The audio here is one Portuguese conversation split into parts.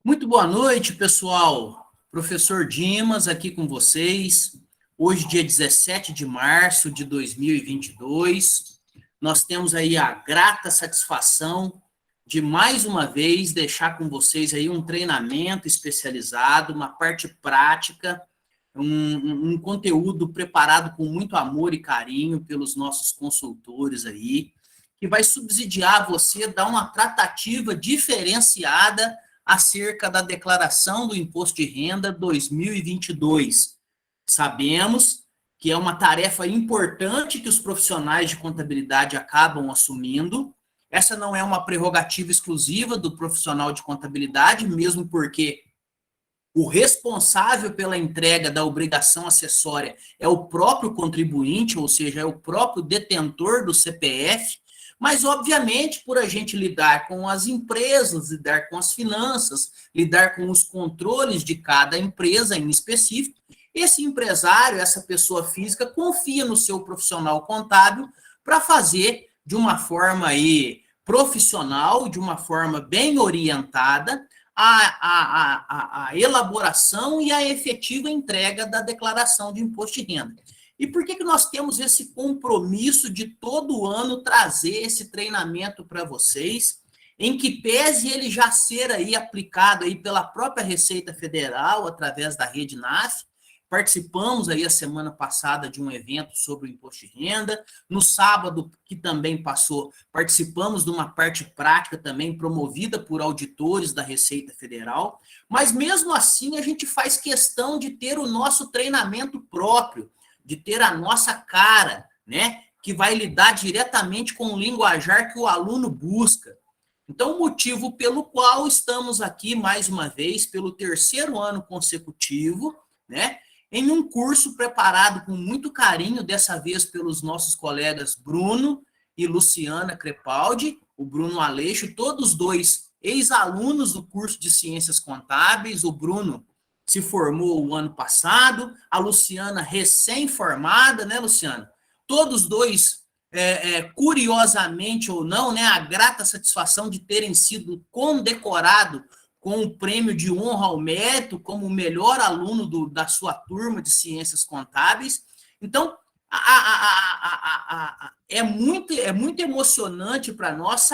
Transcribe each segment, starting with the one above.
Muito boa noite, pessoal. Professor Dimas aqui com vocês. Hoje, dia 17 de março de 2022, nós temos aí a grata satisfação de, mais uma vez, deixar com vocês aí um treinamento especializado, uma parte prática, um conteúdo preparado com muito amor e carinho pelos nossos consultores aí, que vai subsidiar você, dar uma tratativa diferenciada acerca da declaração do Imposto de Renda 2022. Sabemos que é uma tarefa importante que os profissionais de contabilidade acabam assumindo. Essa não é uma prerrogativa exclusiva do profissional de contabilidade, mesmo porque o responsável pela entrega da obrigação acessória é o próprio contribuinte, ou seja, é o próprio detentor do CPF, mas, obviamente, por a gente lidar com as empresas, lidar com as finanças, lidar com os controles de cada empresa em específico, esse empresário, essa pessoa física, confia no seu profissional contábil para fazer de uma forma aí profissional, de uma forma bem orientada, a elaboração e a efetiva entrega da declaração de imposto de renda. E por que nós temos esse compromisso de todo ano trazer esse treinamento para vocês, em que pese ele já ser aí aplicado aí pela própria Receita Federal, através da Rede NAF? Participamos aí a semana passada de um evento sobre o imposto de renda. No sábado, que também passou, participamos de uma parte prática também promovida por auditores da Receita Federal. Mas mesmo assim, a gente faz questão de ter o nosso treinamento próprio, de ter a nossa cara, né, que vai lidar diretamente com o linguajar que o aluno busca. Então, o motivo pelo qual estamos aqui, mais uma vez, pelo terceiro ano consecutivo, né, em um curso preparado com muito carinho, dessa vez pelos nossos colegas Bruno e Luciana Crepaldi, o Bruno Aleixo, todos dois ex-alunos do curso de Ciências Contábeis. O Bruno se formou o ano passado, a Luciana recém-formada, né, Luciana? Todos dois, curiosamente ou não, né, a grata satisfação de terem sido condecorados com o prêmio de honra ao mérito como o melhor aluno da sua turma de Ciências Contábeis. Então, é muito emocionante para nós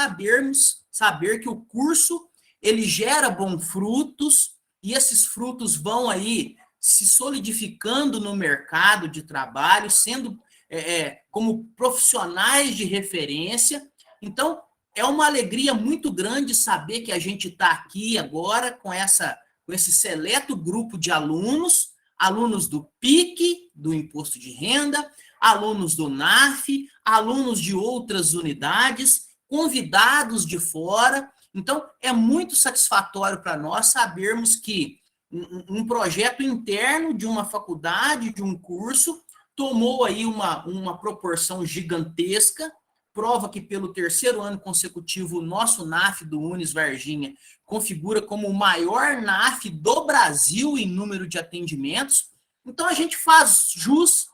saber que o curso ele gera bons frutos, e esses frutos vão aí se solidificando no mercado de trabalho, sendo como profissionais de referência. Então, é uma alegria muito grande saber que a gente está aqui agora com esse seleto grupo de alunos, alunos do PIC, do Imposto de Renda, alunos do NAF, alunos de outras unidades, convidados de fora. Então, é muito satisfatório para nós sabermos que um projeto interno de uma faculdade, de um curso, tomou aí uma proporção gigantesca, prova que pelo terceiro ano consecutivo o nosso NAF do Unis Varginha configura como o maior NAF do Brasil em número de atendimentos. Então, a gente faz jus,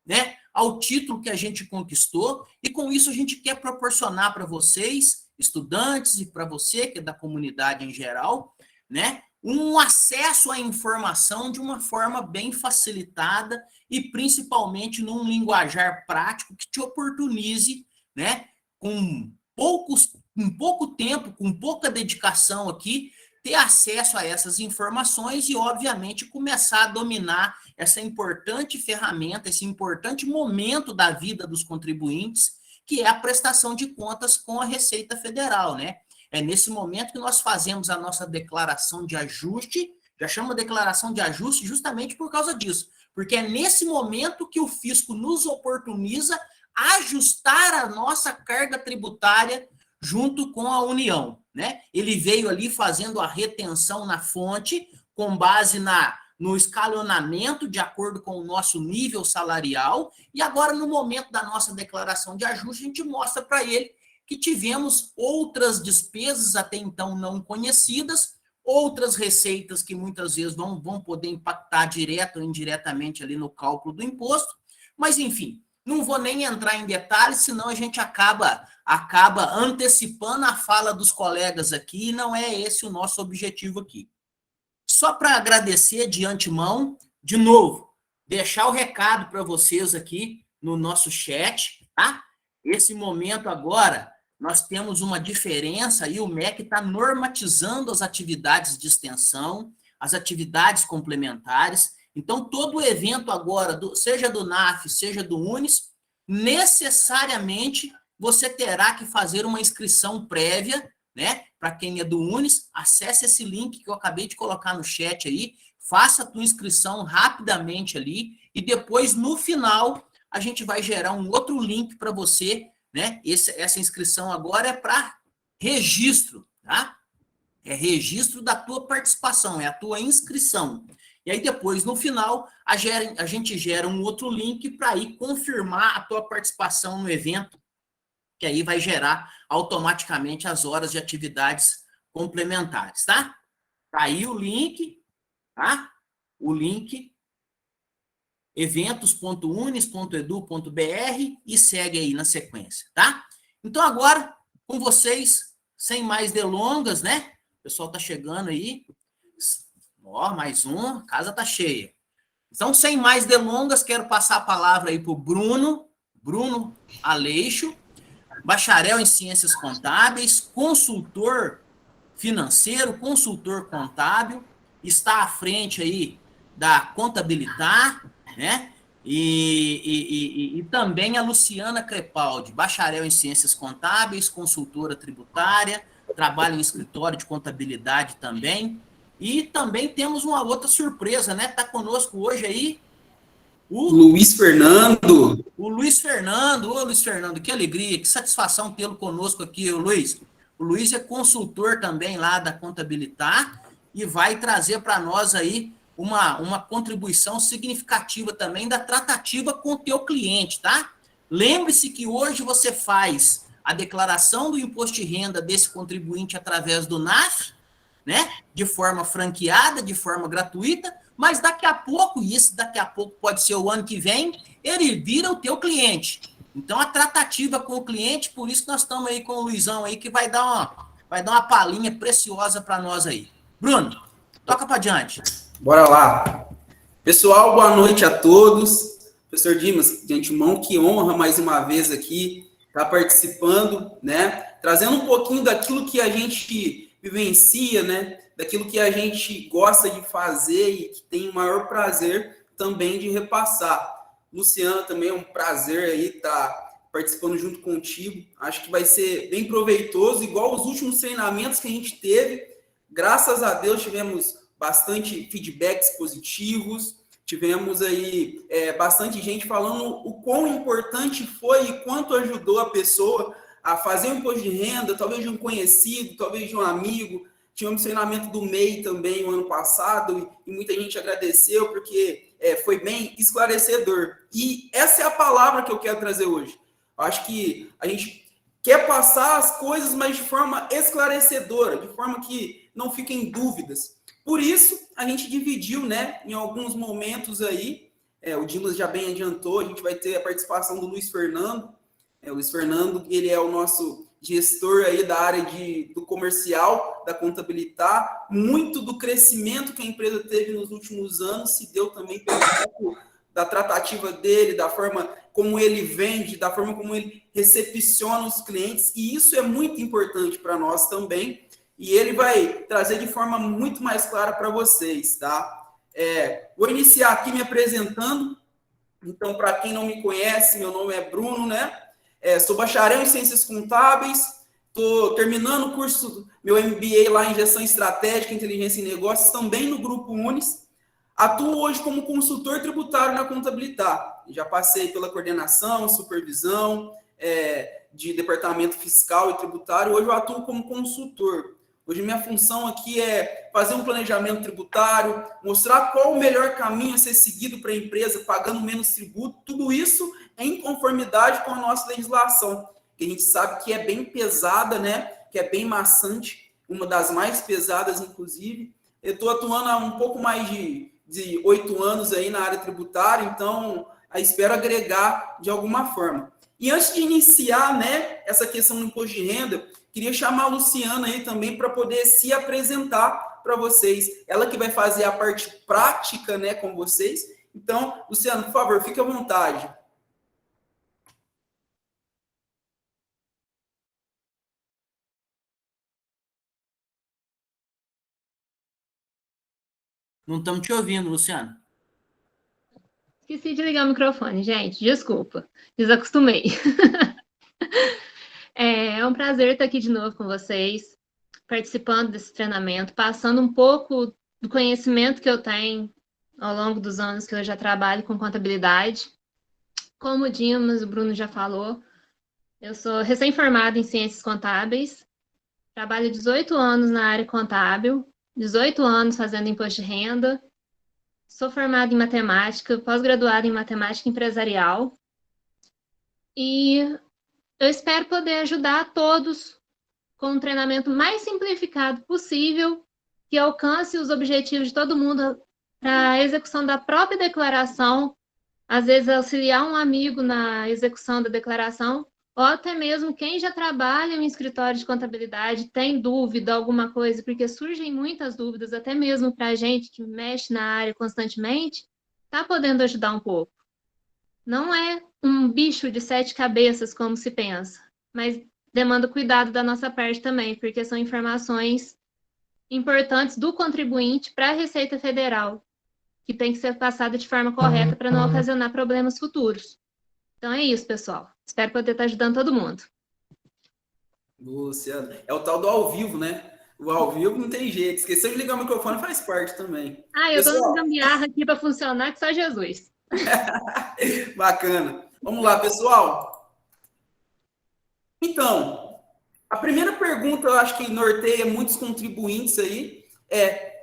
né, ao título que a gente conquistou, e com isso a gente quer proporcionar para vocês, estudantes, e para você, que é da comunidade em geral, né, um acesso à informação de uma forma bem facilitada e principalmente num linguajar prático que te oportunize, né, com pouco tempo, com pouca dedicação aqui, ter acesso a essas informações e, obviamente, começar a dominar essa importante ferramenta, esse importante momento da vida dos contribuintes, que é a prestação de contas com a Receita Federal, né? É nesse momento que nós fazemos a nossa declaração de ajuste, já chama declaração de ajuste justamente por causa disso, porque é nesse momento que o fisco nos oportuniza ajustar a nossa carga tributária junto com a União, né? Ele veio ali fazendo a retenção na fonte, com base no escalonamento de acordo com o nosso nível salarial, e agora, no momento da nossa declaração de ajuste, a gente mostra para ele que tivemos outras despesas até então não conhecidas, outras receitas que muitas vezes vão poder impactar direto ou indiretamente ali no cálculo do imposto, mas, enfim, não vou nem entrar em detalhes, senão a gente acaba acaba antecipando a fala dos colegas aqui, e não é esse o nosso objetivo aqui. Só para agradecer de antemão, de novo, deixar o recado para vocês aqui no nosso chat, tá? Esse momento agora, nós temos uma diferença e o MEC está normatizando as atividades de extensão, as atividades complementares. Então, todo evento agora, seja do NAF, seja do UNES, necessariamente você terá que fazer uma inscrição prévia, né? Para quem é do UNES, acesse esse link que eu acabei de colocar no chat aí, faça a tua inscrição rapidamente ali, e depois, no final, a gente vai gerar um outro link para você, né? Essa inscrição agora é para registro, tá? É registro da tua participação, é a tua inscrição. E aí depois, no final, a gente gera um outro link para ir confirmar a tua participação no evento, que aí vai gerar automaticamente as horas de atividades complementares, tá? Tá aí o link, tá? O link eventos.unes.edu.br e segue aí na sequência, tá? Então agora, com vocês, sem mais delongas, né? O pessoal tá chegando aí. Ó, mais um, a casa tá cheia. Então, sem mais delongas, quero passar a palavra aí para o Bruno Aleixo, bacharel em Ciências Contábeis, consultor financeiro, consultor contábil, está à frente aí da Contabilitar, né? E também a Luciana Crepaldi, bacharel em Ciências Contábeis, consultora tributária, trabalha em escritório de contabilidade também. E também temos uma outra surpresa, né? Está conosco hoje aí o Luiz Fernando. O Luiz Fernando. Ô, Luiz Fernando, que alegria, que satisfação tê-lo conosco aqui, o Luiz. O Luiz é consultor também lá da Contabilitar e vai trazer para nós aí uma contribuição significativa também da tratativa com o teu cliente, tá? Lembre-se que hoje você faz a declaração do imposto de renda desse contribuinte através do NAF, né? De forma franqueada, de forma gratuita, mas daqui a pouco, e esse daqui a pouco pode ser o ano que vem, ele vira o teu cliente. Então, a tratativa com o cliente, por isso que nós estamos aí com o Luizão aí, que vai dar uma palhinha preciosa para nós aí. Bruno, toca para diante. Bora lá. Pessoal, boa noite a todos. Professor Dimas, de antemão, que honra mais uma vez aqui estar participando, né? Trazendo um pouquinho daquilo que a gente vivencia, né? Daquilo que a gente gosta de fazer e que tem o maior prazer também de repassar. Luciana, também é um prazer aí estar participando junto contigo. Acho que vai ser bem proveitoso, igual os últimos treinamentos que a gente teve. Graças a Deus tivemos bastante feedbacks positivos, tivemos aí bastante gente falando o quão importante foi e quanto ajudou a pessoa a fazer um imposto de renda, talvez de um conhecido, talvez de um amigo. Tivemos treinamento do MEI também no ano passado e muita gente agradeceu porque foi bem esclarecedor. E essa é a palavra que eu quero trazer hoje. Eu acho que a gente quer passar as coisas, mas de forma esclarecedora, de forma que não fiquem dúvidas. Por isso, a gente dividiu, né, em alguns momentos aí, o Dimas já bem adiantou, a gente vai ter a participação do Luiz Fernando. O Luiz Fernando, ele é o nosso gestor aí da área do comercial, da Contabilitar. Muito do crescimento que a empresa teve nos últimos anos se deu também pelo da tratativa dele, da forma como ele vende, da forma como ele recepciona os clientes, e isso é muito importante para nós também, e ele vai trazer de forma muito mais clara para vocês, tá? Vou iniciar aqui me apresentando. Então, para quem não me conhece, meu nome é Bruno, né? Sou bacharel em Ciências Contábeis, estou terminando o curso, meu MBA lá em Gestão Estratégica, Inteligência em Negócios, também no Grupo Unes. Atuo hoje como consultor tributário na Contabilitar. Já passei pela coordenação, supervisão de departamento fiscal e tributário. Hoje eu atuo como consultor. Hoje minha função aqui é fazer um planejamento tributário, mostrar qual o melhor caminho a ser seguido para a empresa, pagando menos tributo, tudo isso em conformidade com a nossa legislação, que a gente sabe que é bem pesada, né? Que é bem maçante, uma das mais pesadas, inclusive. Eu estou atuando há um pouco mais de 8 anos aí na área tributária, então espero agregar de alguma forma. E antes de iniciar, né, essa questão do imposto de renda, queria chamar a Luciana aí também para poder se apresentar para vocês. Ela que vai fazer a parte prática, né, com vocês. Então, Luciana, por favor, fique à vontade. Não estamos te ouvindo, Luciano. Esqueci de ligar o microfone, gente. Desculpa. Desacostumei. É um prazer estar aqui de novo com vocês, participando desse treinamento, passando um pouco do conhecimento que eu tenho ao longo dos anos que eu já trabalho com contabilidade. Como o Dimas, o Bruno já falou, eu sou recém-formada em Ciências Contábeis, trabalho 18 anos na área contábil, 18 anos fazendo imposto de renda, sou formada em matemática, pós-graduada em matemática empresarial, e eu espero poder ajudar todos com um treinamento mais simplificado possível, que alcance os objetivos de todo mundo para a execução da própria declaração, às vezes auxiliar um amigo na execução da declaração, ou até mesmo quem já trabalha em escritório de contabilidade, tem dúvida, alguma coisa, porque surgem muitas dúvidas, até mesmo para a gente que mexe na área constantemente, está podendo ajudar um pouco. Não é um bicho de 7 cabeças, como se pensa, mas demanda cuidado da nossa parte também, porque são informações importantes do contribuinte para a Receita Federal, que tem que ser passada de forma correta para não ocasionar problemas futuros. Então é isso, pessoal. Espero poder estar ajudando todo mundo. Luciano, é o tal do ao vivo, né? O ao vivo não tem jeito. Esqueceu de ligar o microfone, faz parte também. Ah, eu estou na gambiarra aqui para funcionar, que só Jesus. Bacana. Vamos lá, pessoal. Então, a primeira pergunta, eu acho que norteia muitos contribuintes aí,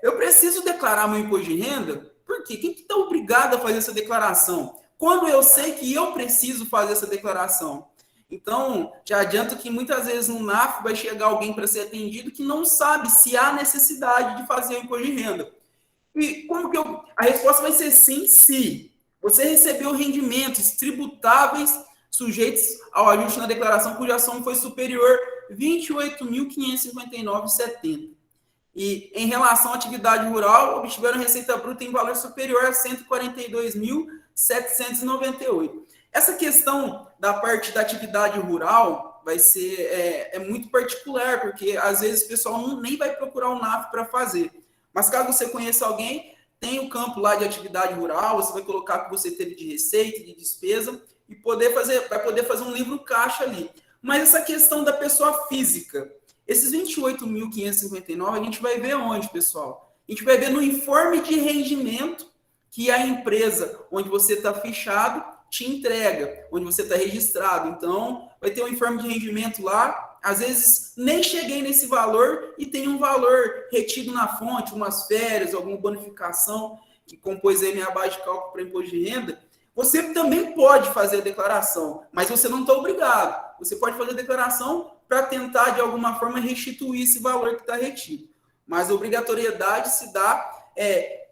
eu preciso declarar meu imposto de renda? Por quê? Quem está obrigado a fazer essa declaração? Quando eu sei que eu preciso fazer essa declaração? Então, já adianto que muitas vezes no NAF vai chegar alguém para ser atendido que não sabe se há necessidade de fazer o imposto de renda. E como que a resposta vai ser sim, se você recebeu rendimentos tributáveis sujeitos ao ajuste na declaração cuja soma foi superior a R$ 28.559,70. E em relação à atividade rural, obtiveram receita bruta em valor superior a R$ 142.798. Essa questão da parte da atividade rural vai ser muito particular, porque às vezes o pessoal nem vai procurar o NAF para fazer. Mas caso você conheça alguém, tem o campo lá de atividade rural, você vai colocar o que você teve de receita, de despesa, e vai poder fazer um livro caixa ali. Mas essa questão da pessoa física, esses 28.559, a gente vai ver onde, pessoal? A gente vai ver no informe de rendimento que a empresa onde você está fichado te entrega, onde você está registrado. Então, vai ter um informe de rendimento lá. Às vezes, nem cheguei nesse valor e tem um valor retido na fonte, umas férias, alguma bonificação que compôs aí minha base de cálculo para imposto de renda. Você também pode fazer a declaração, mas você não está obrigado. Você pode fazer a declaração para tentar, de alguma forma, restituir esse valor que está retido. Mas a obrigatoriedade se dá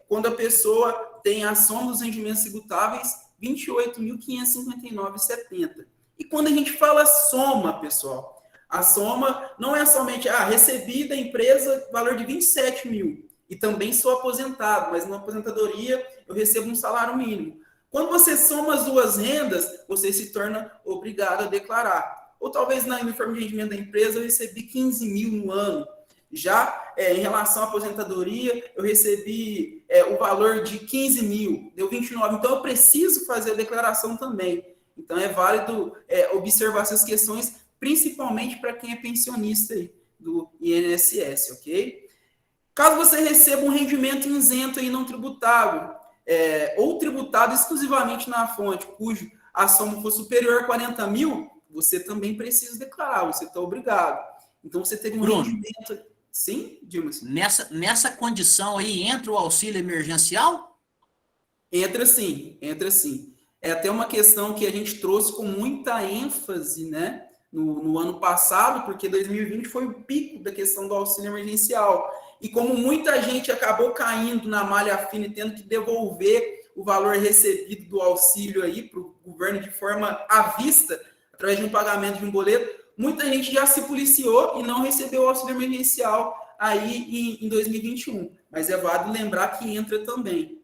quando a pessoa tem a soma dos rendimentos tributáveis R$ 28.559,70. E quando a gente fala soma, pessoal, a soma não é somente recebi da empresa valor de 27 mil e também sou aposentado, mas na aposentadoria eu recebo um salário mínimo. Quando você soma as duas rendas, você se torna obrigado a declarar. Ou talvez no informe de rendimento da empresa eu recebi 15 mil no ano. Já em relação à aposentadoria, eu recebi o valor de 15 mil, deu 29. Então, eu preciso fazer a declaração também. Então, é válido observar essas questões, principalmente para quem é pensionista aí, do INSS, ok? Caso você receba um rendimento isento e não tributável, ou tributado exclusivamente na fonte, cujo a soma for superior a 40 mil, você também precisa declarar, você está obrigado. Então, você teve um rendimento... Sim, Dimas? Nessa condição aí, entra o auxílio emergencial? Entra sim, entra sim. É até uma questão que a gente trouxe com muita ênfase, né, no ano passado, porque 2020 foi o pico da questão do auxílio emergencial. E como muita gente acabou caindo na malha fina e tendo que devolver o valor recebido do auxílio aí para o governo de forma à vista, através de um pagamento de um boleto, muita gente já se policiou e não recebeu o auxílio emergencial aí em 2021. Mas é válido lembrar que entra também.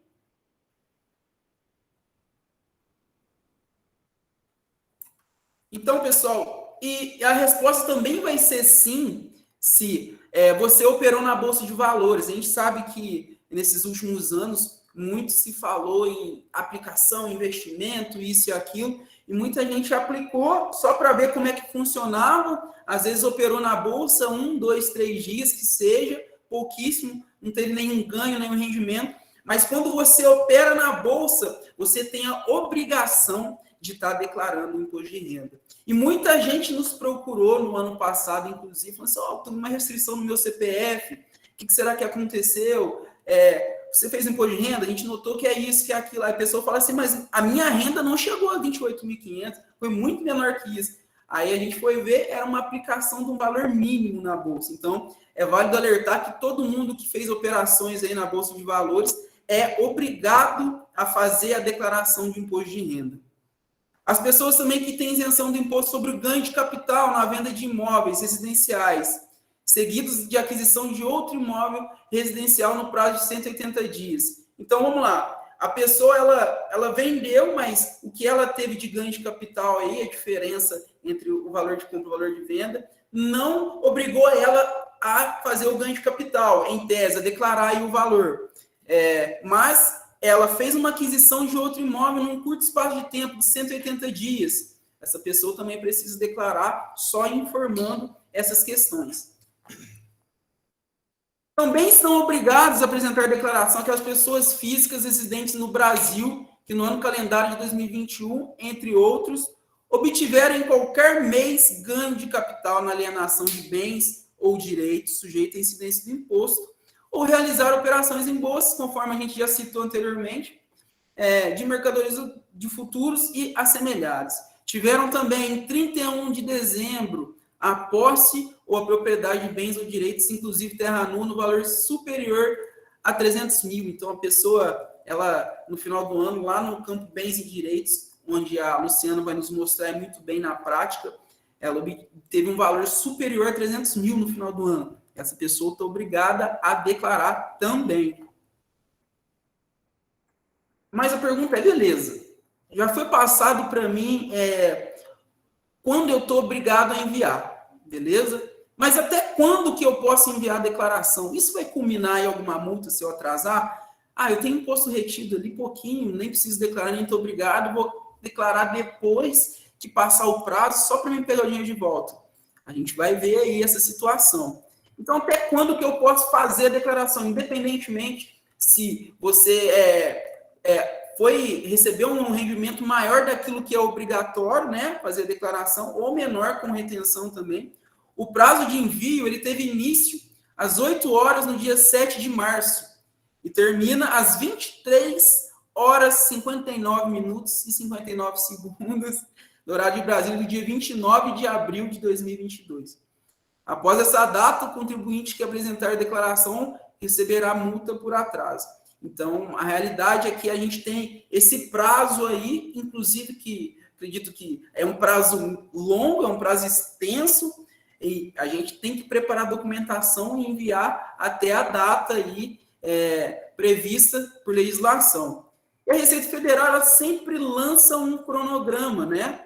Então, pessoal, e a resposta também vai ser sim, se você operou na Bolsa de Valores. A gente sabe que nesses últimos anos muito se falou em aplicação, investimento, isso e aquilo, e muita gente aplicou só para ver como é que funcionava, às vezes operou na Bolsa 1, 2, 3 dias, que seja, pouquíssimo, não teve nenhum ganho, nenhum rendimento, mas quando você opera na Bolsa, você tem a obrigação de estar declarando o imposto de renda. E muita gente nos procurou no ano passado, inclusive, falando assim, tem uma restrição no meu CPF, o que será que aconteceu? Você fez imposto de renda, a gente notou que é isso, que é aquilo. Aí a pessoa fala assim, mas a minha renda não chegou a 28.500, foi muito menor que isso. Aí a gente foi ver, era uma aplicação de um valor mínimo na Bolsa. Então, é válido alertar que todo mundo que fez operações aí na Bolsa de Valores é obrigado a fazer a declaração de imposto de renda. As pessoas também que têm isenção do imposto sobre o ganho de capital na venda de imóveis residenciais, seguidos de aquisição de outro imóvel residencial no prazo de 180 dias. Então, vamos lá. A pessoa, ela vendeu, mas o que ela teve de ganho de capital aí, a diferença entre o valor de compra e o valor de venda, não obrigou ela a fazer o ganho de capital, em tese, a declarar aí o valor. Mas ela fez uma aquisição de outro imóvel num curto espaço de tempo, de 180 dias. Essa pessoa também precisa declarar, só informando essas questões. Também estão obrigados a apresentar declaração aquelas pessoas físicas residentes no Brasil, que no ano calendário de 2021, entre outros, obtiveram em qualquer mês ganho de capital na alienação de bens ou direitos sujeito à incidência do imposto, ou realizar operações em bolsas, conforme a gente já citou anteriormente, de mercadorias de futuros e assemelhados. Tiveram também, em 31 de dezembro, a posse ou a propriedade de bens ou direitos, inclusive terra nua, no valor superior a 300 mil. Então, a pessoa, ela, no final do ano, lá no campo bens e direitos, onde a Luciana vai nos mostrar muito bem na prática, ela teve um valor superior a 300 mil no final do ano. Essa pessoa está obrigada a declarar também. Mas a pergunta é, beleza, já foi passado para mim quando eu estou obrigado a enviar, beleza? Mas até quando que eu posso enviar a declaração? Isso vai culminar em alguma multa se eu atrasar? Eu tenho imposto retido ali pouquinho, nem preciso declarar, nem estou obrigado, vou declarar depois que passar o prazo, só para me pegar o dinheiro de volta. A gente vai ver aí essa situação. Então, até quando que eu posso fazer a declaração? Independentemente se você recebeu um rendimento maior daquilo que é obrigatório, né, fazer a declaração, ou menor com retenção também. O prazo de envio, ele teve início às 8 horas no dia 7 de março e termina às 23 horas, 59 minutos e 59 segundos do horário de Brasília, do dia 29 de abril de 2022. Após essa data, o contribuinte que apresentar a declaração receberá multa por atraso. Então, a realidade é que a gente tem esse prazo aí, inclusive que acredito que é um prazo longo, é um prazo extenso, e a gente tem que preparar a documentação e enviar até a data aí prevista por legislação. E a Receita Federal, ela sempre lança um cronograma, né?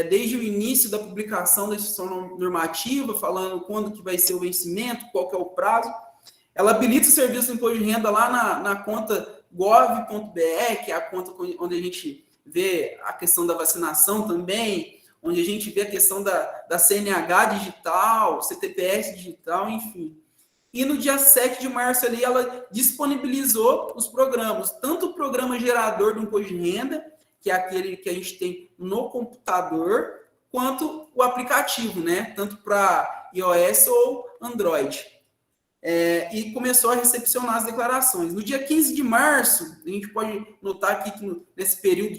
Desde o início da publicação da instituição normativa, falando quando que vai ser o vencimento, qual que é o prazo. Ela habilita o serviço do imposto de renda lá na conta gov.br, que é a conta onde a gente vê a questão da vacinação também, onde a gente vê a questão da CNH digital, CTPS digital, enfim. E no dia 7 de março ali, ela disponibilizou os programas, tanto o programa gerador do imposto de renda, que é aquele que a gente tem no computador, quanto o aplicativo, né? Tanto para iOS ou Android. E começou a recepcionar as declarações. No dia 15 de março, a gente pode notar aqui que nesse período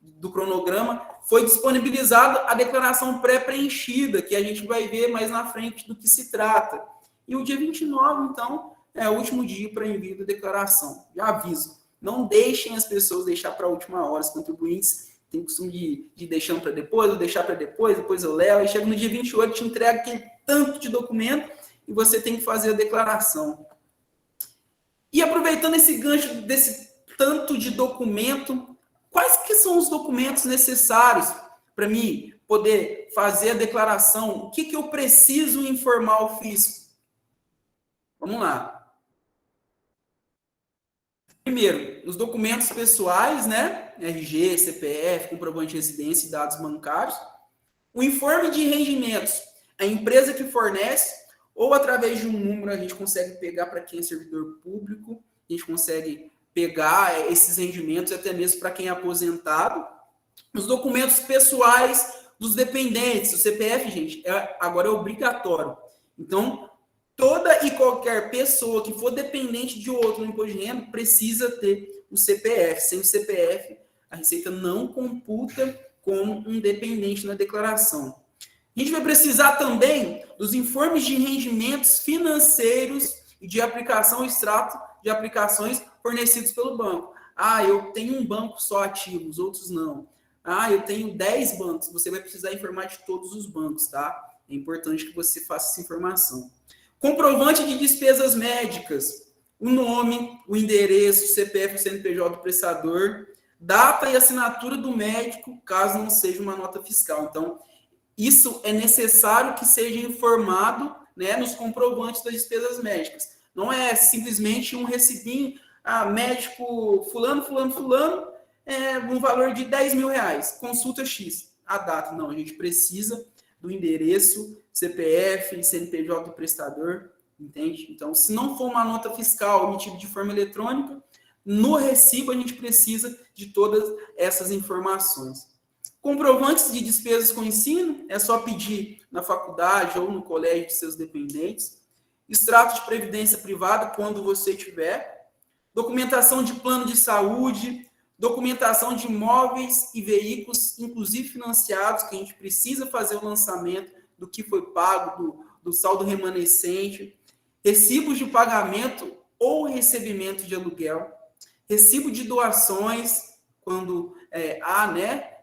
do cronograma, foi disponibilizada a declaração pré-preenchida, que a gente vai ver mais na frente do que se trata. E o dia 29, então, é o último dia para envio da declaração. Já aviso, não deixem as pessoas deixar para a última hora, os contribuintes tem o costume de ir deixando para depois, ou deixar para depois eu levo, aí chega no dia 28, te entrega aquele tanto de documento e você tem que fazer a declaração. E aproveitando esse gancho desse tanto de documento, quais que são os documentos necessários para mim poder fazer a declaração? O que eu preciso informar ao fisco? Vamos lá. Primeiro, os documentos pessoais, né? RG, CPF, comprovante de residência e dados bancários. O informe de rendimentos, a empresa que fornece, ou através de um número a gente consegue pegar para quem é servidor público, a gente consegue pegar esses rendimentos até mesmo para quem é aposentado. Os documentos pessoais dos dependentes, o CPF, gente, agora é obrigatório. Então, toda e qualquer pessoa que for dependente de outro no imposto de renda precisa ter o CPF. Sem o CPF, a Receita não computa como um dependente na declaração. A gente vai precisar também dos informes de rendimentos financeiros e de aplicação, extrato de aplicações fornecidos pelo banco. Ah, eu tenho um banco só ativo, os outros não. Ah, eu tenho 10 bancos. Você vai precisar informar de todos os bancos, tá? É importante que você faça essa informação. Comprovante de despesas médicas, o nome, o endereço, o CPF, o CNPJ do prestador, data e assinatura do médico, caso não seja uma nota fiscal. Então, isso é necessário que seja informado, né, nos comprovantes das despesas médicas. Não é simplesmente um recibinho, médico fulano, um valor de 10 mil reais, consulta X, a data. Não, a gente precisa do endereço, CPF, CNPJ do prestador, entende? Então, se não for uma nota fiscal emitida de forma eletrônica, no recibo a gente precisa de todas essas informações. Comprovantes de despesas com ensino, é só pedir na faculdade ou no colégio de seus dependentes. Extrato de previdência privada, quando você tiver. Documentação de plano de saúde, documentação de imóveis e veículos, inclusive financiados, que a gente precisa fazer o lançamento do que foi pago, do saldo remanescente, recibos de pagamento ou recebimento de aluguel, recibo de doações, quando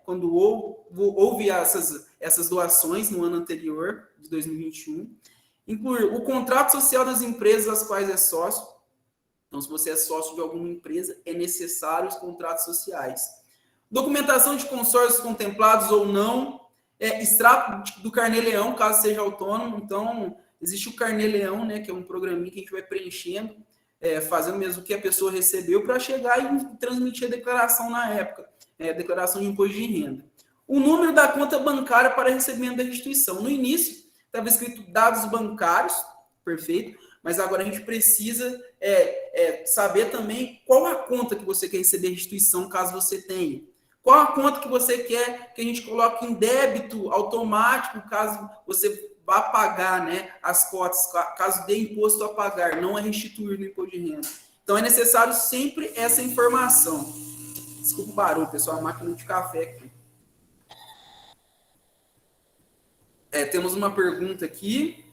quando houve essas doações no ano anterior, de 2021, incluir o contrato social das empresas às quais é sócio. Então, se você é sócio de alguma empresa, é necessário os contratos sociais. Documentação de consórcios contemplados ou não, extrato do Carnê-Leão, caso seja autônomo. Então, existe o Carnê-Leão, né, que é um programinha que a gente vai preenchendo, fazendo mesmo o que a pessoa recebeu para chegar e transmitir a declaração na época, declaração de imposto de renda. O número da conta bancária para recebimento da restituição. No início, estava escrito dados bancários, perfeito, mas agora a gente precisa saber também qual a conta que você quer receber restituição, caso você tenha. Qual a conta que você quer que a gente coloque em débito automático, caso você vá pagar, né, as cotas, caso dê imposto a pagar, não é restituir no imposto de renda. Então, é necessário sempre essa informação. Desculpa o barulho, pessoal, a máquina de café aqui. Temos uma pergunta aqui.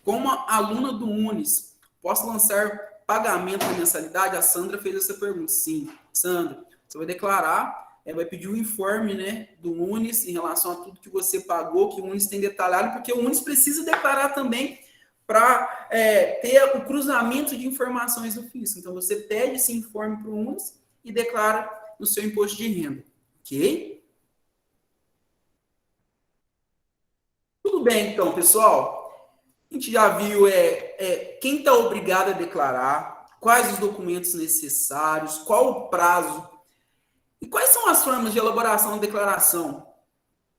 Como aluna do Unis, posso lançar pagamento da mensalidade? A Sandra fez essa pergunta. Sim, Sandra, você vai declarar, vai pedir um informe, né, do Unis em relação a tudo que você pagou, que o Unis tem detalhado, porque o Unis precisa declarar também para ter o cruzamento de informações do fisco. Então, você pede esse informe para o Unis e declara no seu imposto de renda. Ok? Tudo bem, então, pessoal. A gente já viu quem está obrigado a declarar, quais os documentos necessários, qual o prazo e quais são as formas de elaboração da declaração.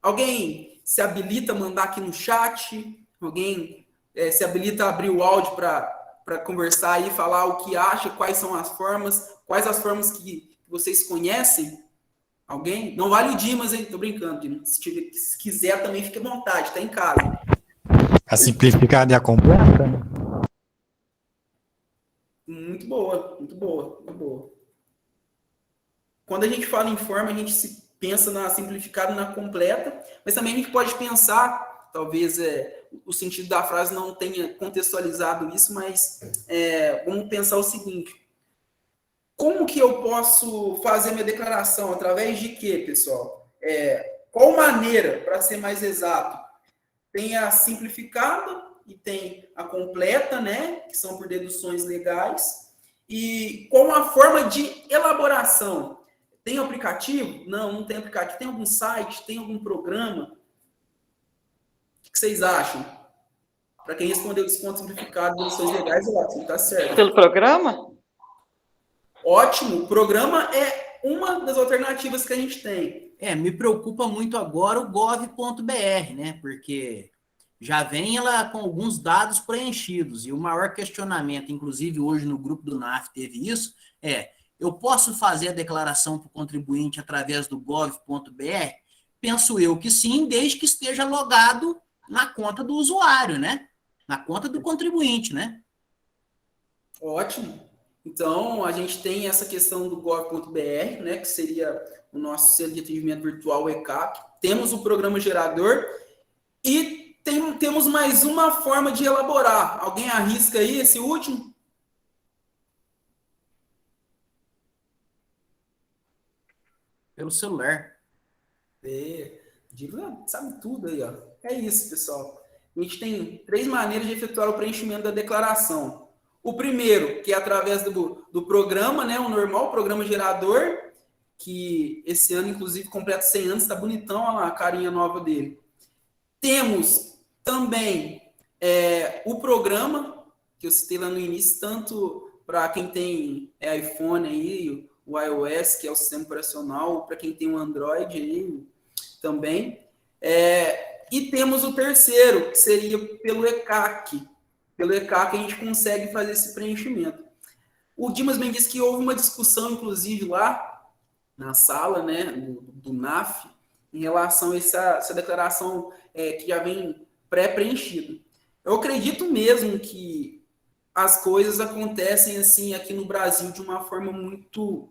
Alguém se habilita a mandar aqui no chat? Alguém se habilita a abrir o áudio para conversar e falar o que acha, quais são as formas, quais as formas que vocês conhecem? Alguém? Não vale o Dimas, hein? Tô brincando, Dimas. Se quiser também fique à vontade, tá em casa. A simplificada e a completa? Muito boa, muito boa, muito boa. Quando a gente fala em forma, a gente pensa na simplificada e na completa, mas também a gente pode pensar, talvez o sentido da frase não tenha contextualizado isso, mas vamos pensar o seguinte: como que eu posso fazer minha declaração? Através de quê, pessoal? Qual maneira, para ser mais exato? Tem a simplificada e tem a completa, né? Que são por deduções legais. E qual a forma de elaboração? Tem aplicativo? Não tem aplicativo. Tem algum site? Tem algum programa? O que vocês acham? Para quem respondeu desconto simplificado, deduções legais, ótimo, tá certo. Pelo programa? Ótimo, o programa é uma das alternativas que a gente tem. Me preocupa muito agora o gov.br, né? Porque já vem ela com alguns dados preenchidos, e o maior questionamento, inclusive hoje no grupo do NAF teve isso, eu posso fazer a declaração para o contribuinte através do gov.br? Penso eu que sim, desde que esteja logado na conta do usuário, né? Na conta do contribuinte, né? Ótimo. Então, a gente tem essa questão do gov.br, né, que seria o nosso centro de atendimento virtual ECAP. Temos o programa gerador e temos mais uma forma de elaborar. Alguém arrisca aí esse último? Pelo celular. Diva sabe tudo aí, ó. É isso, pessoal. A gente tem 3 maneiras de efetuar o preenchimento da declaração. O primeiro, que é através do programa, né, o normal, o programa gerador, que esse ano, inclusive, completa 100 anos, está bonitão, olha lá a carinha nova dele. Temos também o programa, que eu citei lá no início, tanto para quem tem iPhone aí, o iOS, que é o sistema operacional, para quem tem um Android aí também. E temos o terceiro, que seria pelo ECAC. Pelo ECAC a gente consegue fazer esse preenchimento. O Dimas bem disse que houve uma discussão, inclusive, lá na sala, né, do NAF, em relação a essa declaração que já vem pré-preenchida. Eu acredito mesmo que as coisas acontecem assim aqui no Brasil de uma forma muito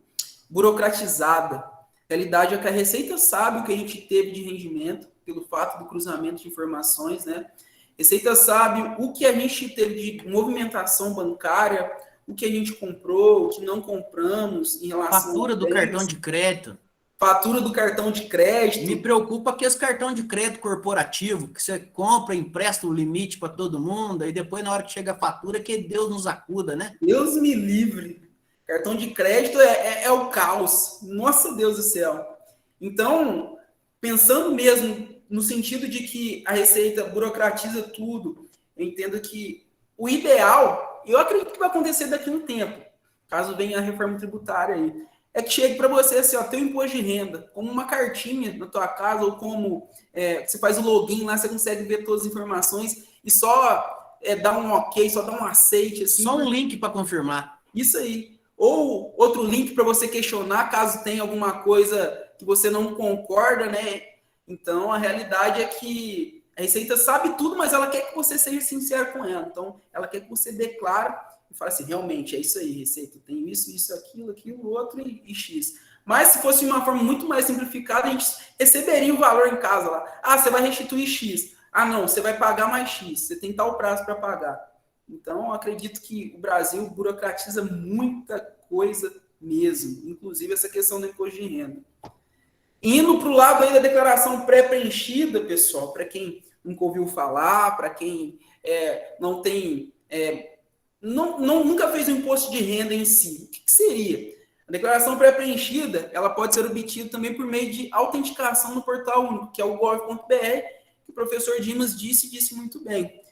burocratizada. A realidade é que a Receita sabe o que a gente teve de rendimento, pelo fato do cruzamento de informações, né? Receita sabe o que a gente teve de movimentação bancária, o que a gente comprou, o que não compramos em relação fatura do cartão de crédito. Fatura do cartão de crédito. Me preocupa que esse cartão de crédito corporativo, que você compra, empresta o limite para todo mundo, e depois na hora que chega a fatura, que Deus nos acuda, né? Deus me livre. Cartão de crédito é o caos. Nossa, Deus do céu. Então, pensando mesmo no sentido de que a Receita burocratiza tudo, eu entendo que o ideal, eu acredito que vai acontecer daqui a um tempo, caso venha a reforma tributária aí, é que chegue para você assim, ó, teu imposto de renda, como uma cartinha na tua casa, ou como você faz o login lá, você consegue ver todas as informações e só dar um ok, só dar um aceite. Assim, só um link para confirmar. Isso aí. Ou outro link para você questionar, caso tenha alguma coisa que você não concorda, né? Então, a realidade é que a Receita sabe tudo, mas ela quer que você seja sincero com ela. Então, ela quer que você declare e fale assim, realmente, é isso aí, Receita, tem isso, aquilo, outro e X. Mas, se fosse de uma forma muito mais simplificada, a gente receberia o valor em casa lá. Ah, você vai restituir X. Ah, não, você vai pagar mais X. Você tem tal prazo para pagar. Então, eu acredito que o Brasil burocratiza muita coisa mesmo, inclusive essa questão do imposto de renda. Indo para o lado aí da declaração pré-preenchida, pessoal, para quem nunca ouviu falar, para quem não tem, nunca fez o imposto de renda em si, o que seria? A declaração pré-preenchida, ela pode ser obtida também por meio de autenticação no portal único, que é o gov.br, que o professor Dimas disse muito bem.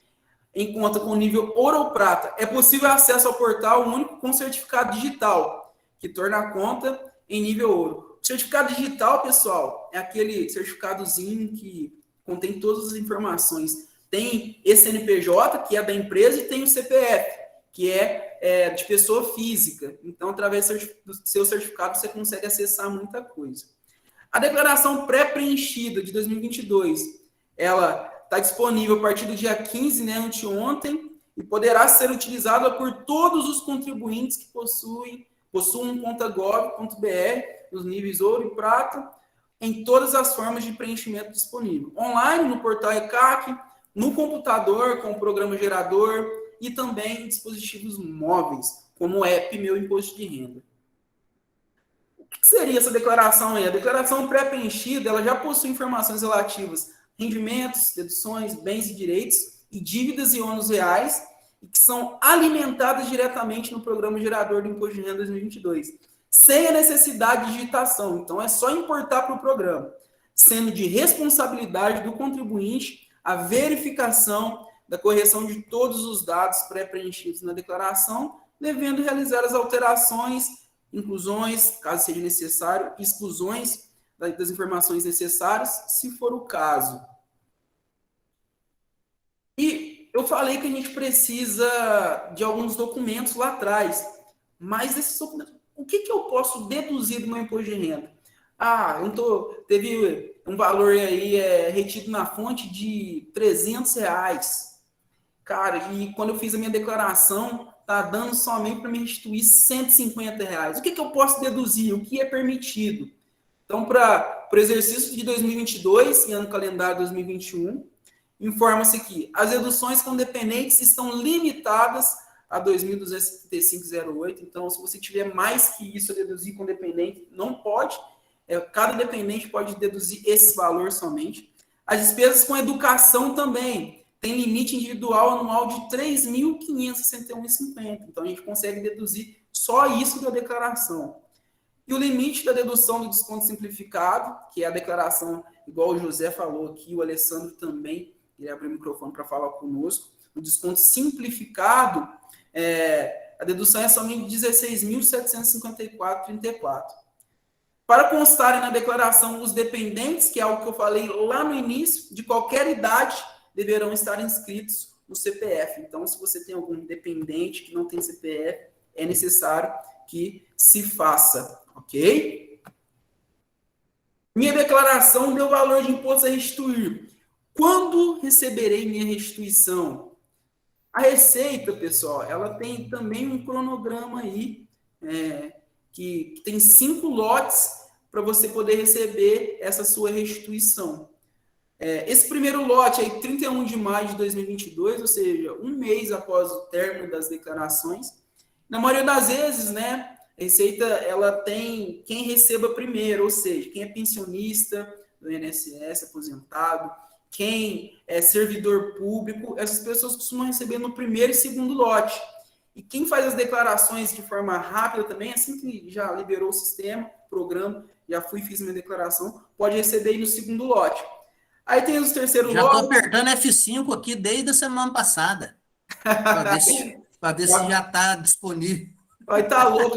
Em conta com nível ouro ou prata, é possível acesso ao portal único com certificado digital, que torna a conta em nível ouro. O certificado digital, pessoal, é aquele certificadozinho que contém todas as informações. Tem esse CNPJ, que é da empresa, e tem o CPF, que é de pessoa física. Então, através do seu certificado, você consegue acessar muita coisa. A declaração pré-preenchida de 2022, ela está disponível a partir do dia 15, né, anteontem, e poderá ser utilizada por todos os contribuintes que possuem conta gov.br, nos níveis ouro e prata, em todas as formas de preenchimento disponível. Online, no portal ECAC, no computador, com o programa gerador, e também em dispositivos móveis, como o app Meu Imposto de Renda. que seria essa declaração aí? A declaração pré-preenchida, ela já possui informações relativas a rendimentos, deduções, bens e direitos, e dívidas e ônus reais, e que são alimentadas diretamente no Programa Gerador do Imposto de Renda 2022, sem a necessidade de digitação. Então, é só importar para o programa, sendo de responsabilidade do contribuinte a verificação da correção de todos os dados pré-preenchidos na declaração, devendo realizar as alterações, inclusões, caso seja necessário, exclusões das informações necessárias, se for o caso. E eu falei que a gente precisa de alguns documentos lá atrás, mas esses documentos, o que eu posso deduzir do meu imposto de renda? Teve um valor aí retido na fonte de R$300. Cara, e quando eu fiz a minha declaração, tá dando somente para me restituir R$150. O que eu posso deduzir? O que é permitido? Então, para o exercício de 2022 e ano calendário 2021, informa-se que as deduções com dependentes estão limitadas a 2.275,08. Então, se você tiver mais que isso a deduzir com dependente, não pode. Cada dependente pode deduzir esse valor somente. As despesas com educação também tem limite individual anual de R$ 3.561,50. Então, a gente consegue deduzir só isso da declaração. E o limite da dedução do desconto simplificado, que é a declaração, igual o José falou aqui, o Alessandro também, ele abriu o microfone para falar conosco, o desconto simplificado, a dedução é somente de R$ 16.754,34. Para constarem na declaração os dependentes, que é algo que eu falei lá no início, de qualquer idade, deverão estar inscritos no CPF. Então, se você tem algum dependente que não tem CPF, é necessário que se faça, ok? Minha declaração deu valor de imposto a restituir. Quando receberei minha restituição? A Receita, pessoal, ela tem também um cronograma aí, que tem 5 lotes para você poder receber essa sua restituição. Esse primeiro lote aí, 31 de maio de 2022, ou seja, um mês após o término das declarações. Na maioria das vezes, né, a Receita, ela tem quem receba primeiro, ou seja, quem é pensionista do INSS, aposentado, quem é servidor público, essas pessoas costumam receber no primeiro e segundo lote. E quem faz as declarações de forma rápida também, assim que já liberou o sistema, programa, já fiz minha declaração, pode receber aí no segundo lote. Aí tem os terceiros lotes. Já estou apertando F5 aqui desde a semana passada, para ver se já está disponível. Vai estar louco.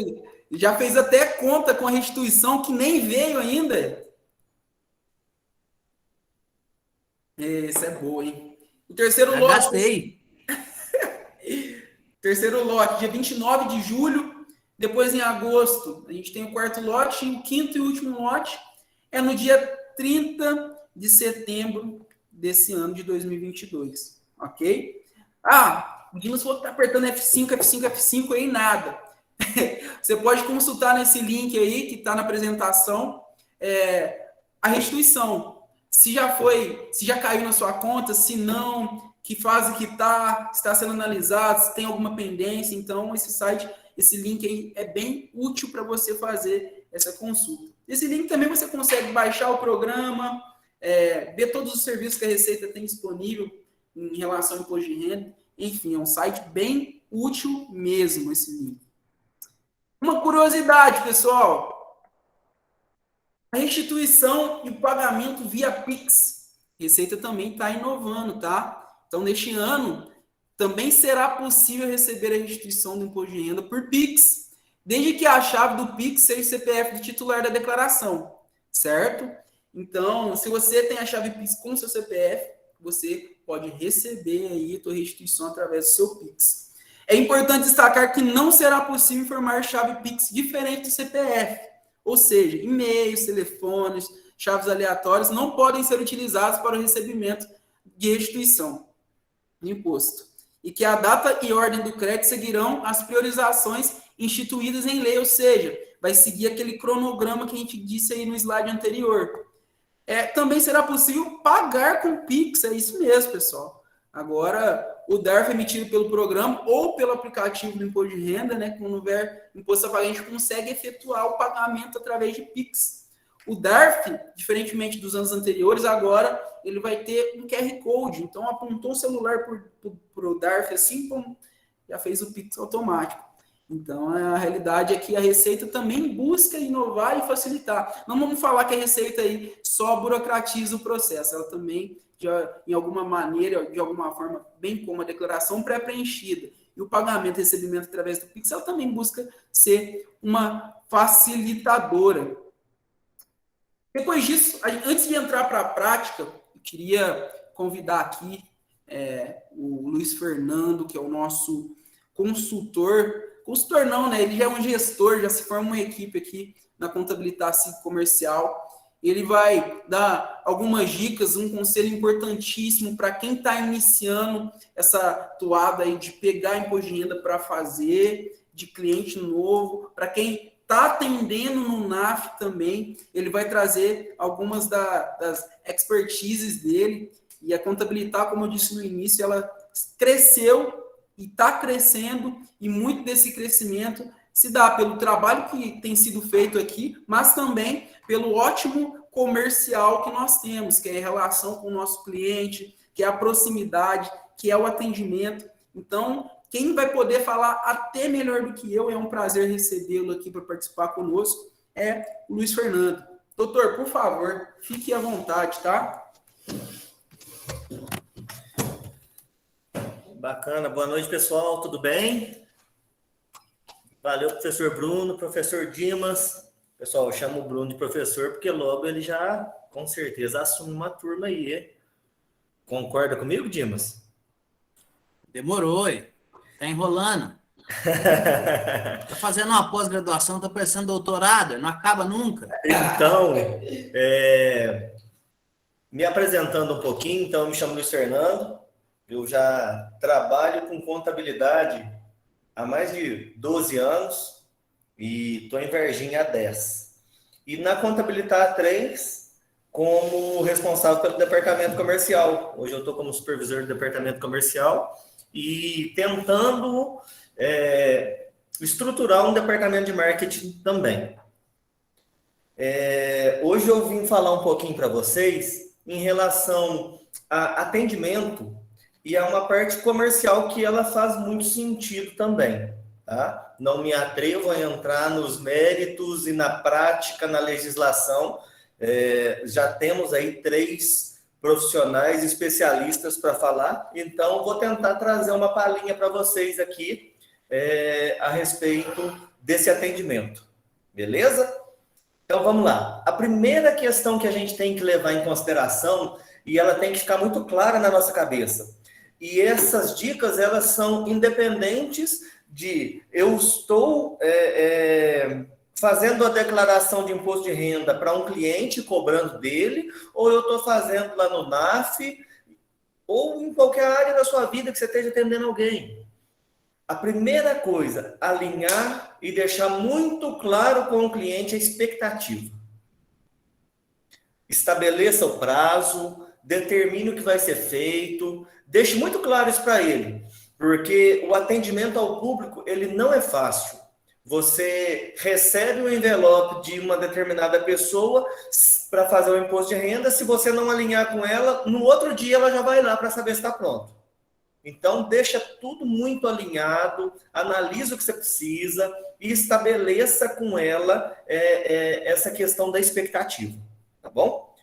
Já fez até conta com a restituição que nem veio ainda. Isso é boa, hein? O terceiro Já lote. gastei. Terceiro lote, dia 29 de julho. Depois, em agosto, a gente tem o quarto lote. E o quinto e último lote é no dia 30 de setembro desse ano de 2022. Ok? O Dimas falou que está apertando F5 aí, nada. Você pode consultar nesse link aí, que está na apresentação, a restituição. Se já caiu na sua conta, se não, que fase que está sendo analisado, se tem alguma pendência. Então, esse link aí é bem útil para você fazer essa consulta. Esse link também você consegue baixar o programa, ver todos os serviços que a Receita tem disponível em relação ao imposto de renda. Enfim, é um site bem útil mesmo, esse link. Uma curiosidade, pessoal. A restituição e o pagamento via Pix. A Receita também está inovando, tá? Então, neste ano, também será possível receber a restituição do imposto de renda por Pix, desde que a chave do Pix seja o CPF do titular da declaração, certo? Então, se você tem a chave Pix com o seu CPF, você pode receber aí a sua restituição através do seu Pix. É importante destacar que não será possível informar chave Pix diferente do CPF. Ou seja, e-mails, telefones, chaves aleatórias não podem ser utilizados para o recebimento de restituição de imposto. E que a data e ordem do crédito seguirão as priorizações instituídas em lei, ou seja, vai seguir aquele cronograma que a gente disse aí no slide anterior. Também será possível pagar com Pix, é isso mesmo, pessoal. Agora, o DARF emitido pelo programa ou pelo aplicativo do imposto de renda, né? Quando houver imposto a pagar, a gente consegue efetuar o pagamento através de Pix. O DARF, diferentemente dos anos anteriores, agora ele vai ter um QR Code. Então, apontou o celular para o DARF assim, pum, já fez o Pix automático. Então, a realidade é que a Receita também busca inovar e facilitar. Não vamos falar que a Receita aí só burocratiza o processo, ela também, em alguma maneira, de alguma forma, bem como a declaração pré-preenchida e o pagamento e recebimento através do Pix, ela também busca ser uma facilitadora. Depois disso, antes de entrar para a prática, eu queria convidar aqui o Luiz Fernando, que é o nosso consultor não, né? Ele já é um gestor, já se forma uma equipe aqui na contabilidade comercial. Ele vai dar algumas dicas, um conselho importantíssimo para quem está iniciando essa toada aí de pegar imposto de renda para fazer, de cliente novo, para quem está atendendo no NAF também. Ele vai trazer algumas das expertises dele. E a contabilidade, como eu disse no início, ela cresceu e está crescendo, e muito desse crescimento se dá pelo trabalho que tem sido feito aqui, mas também pelo ótimo comercial que nós temos, que é a relação com o nosso cliente, que é a proximidade, que é o atendimento. Então, quem vai poder falar até melhor do que eu, é um prazer recebê-lo aqui para participar conosco, é o Luiz Fernando. Doutor, por favor, fique à vontade, tá? Bacana, boa noite, pessoal, tudo bem? Valeu, professor Bruno, professor Dimas. Pessoal, eu chamo o Bruno de professor porque logo ele já, com certeza, assume uma turma aí, hein? Concorda comigo, Dimas? Demorou, tá enrolando. Tá fazendo uma pós-graduação, tá parecendo doutorado, não acaba nunca. Então, me apresentando um pouquinho, então eu me chamo Luiz Fernando. Eu já trabalho com contabilidade há mais de 12 anos e estou em Varginha há 10. E na contabilidade 3, como responsável pelo departamento comercial. Hoje eu estou como supervisor do departamento comercial e tentando estruturar um departamento de marketing também. Hoje eu vim falar um pouquinho para vocês em relação a atendimento e é uma parte comercial que ela faz muito sentido também, tá? Não me atrevo a entrar nos méritos e na prática, na legislação. Já temos aí 3 profissionais especialistas para falar, então vou tentar trazer uma palhinha para vocês aqui a respeito desse atendimento, beleza? Então vamos lá. A primeira questão que a gente tem que levar em consideração, e ela tem que ficar muito clara na nossa cabeça, e essas dicas, elas são independentes de eu estou fazendo a declaração de imposto de renda para um cliente, cobrando dele, ou eu estou fazendo lá no NAF, ou em qualquer área da sua vida que você esteja atendendo alguém. A primeira coisa, alinhar e deixar muito claro com o cliente a expectativa. Estabeleça o prazo, determine o que vai ser feito, deixe muito claro isso para ele, porque o atendimento ao público, ele não é fácil. Você recebe um envelope de uma determinada pessoa para fazer o imposto de renda, se você não alinhar com ela, no outro dia ela já vai lá para saber se está pronto. Então, deixa tudo muito alinhado, analisa o que você precisa e estabeleça com ela essa questão da expectativa, tá bom?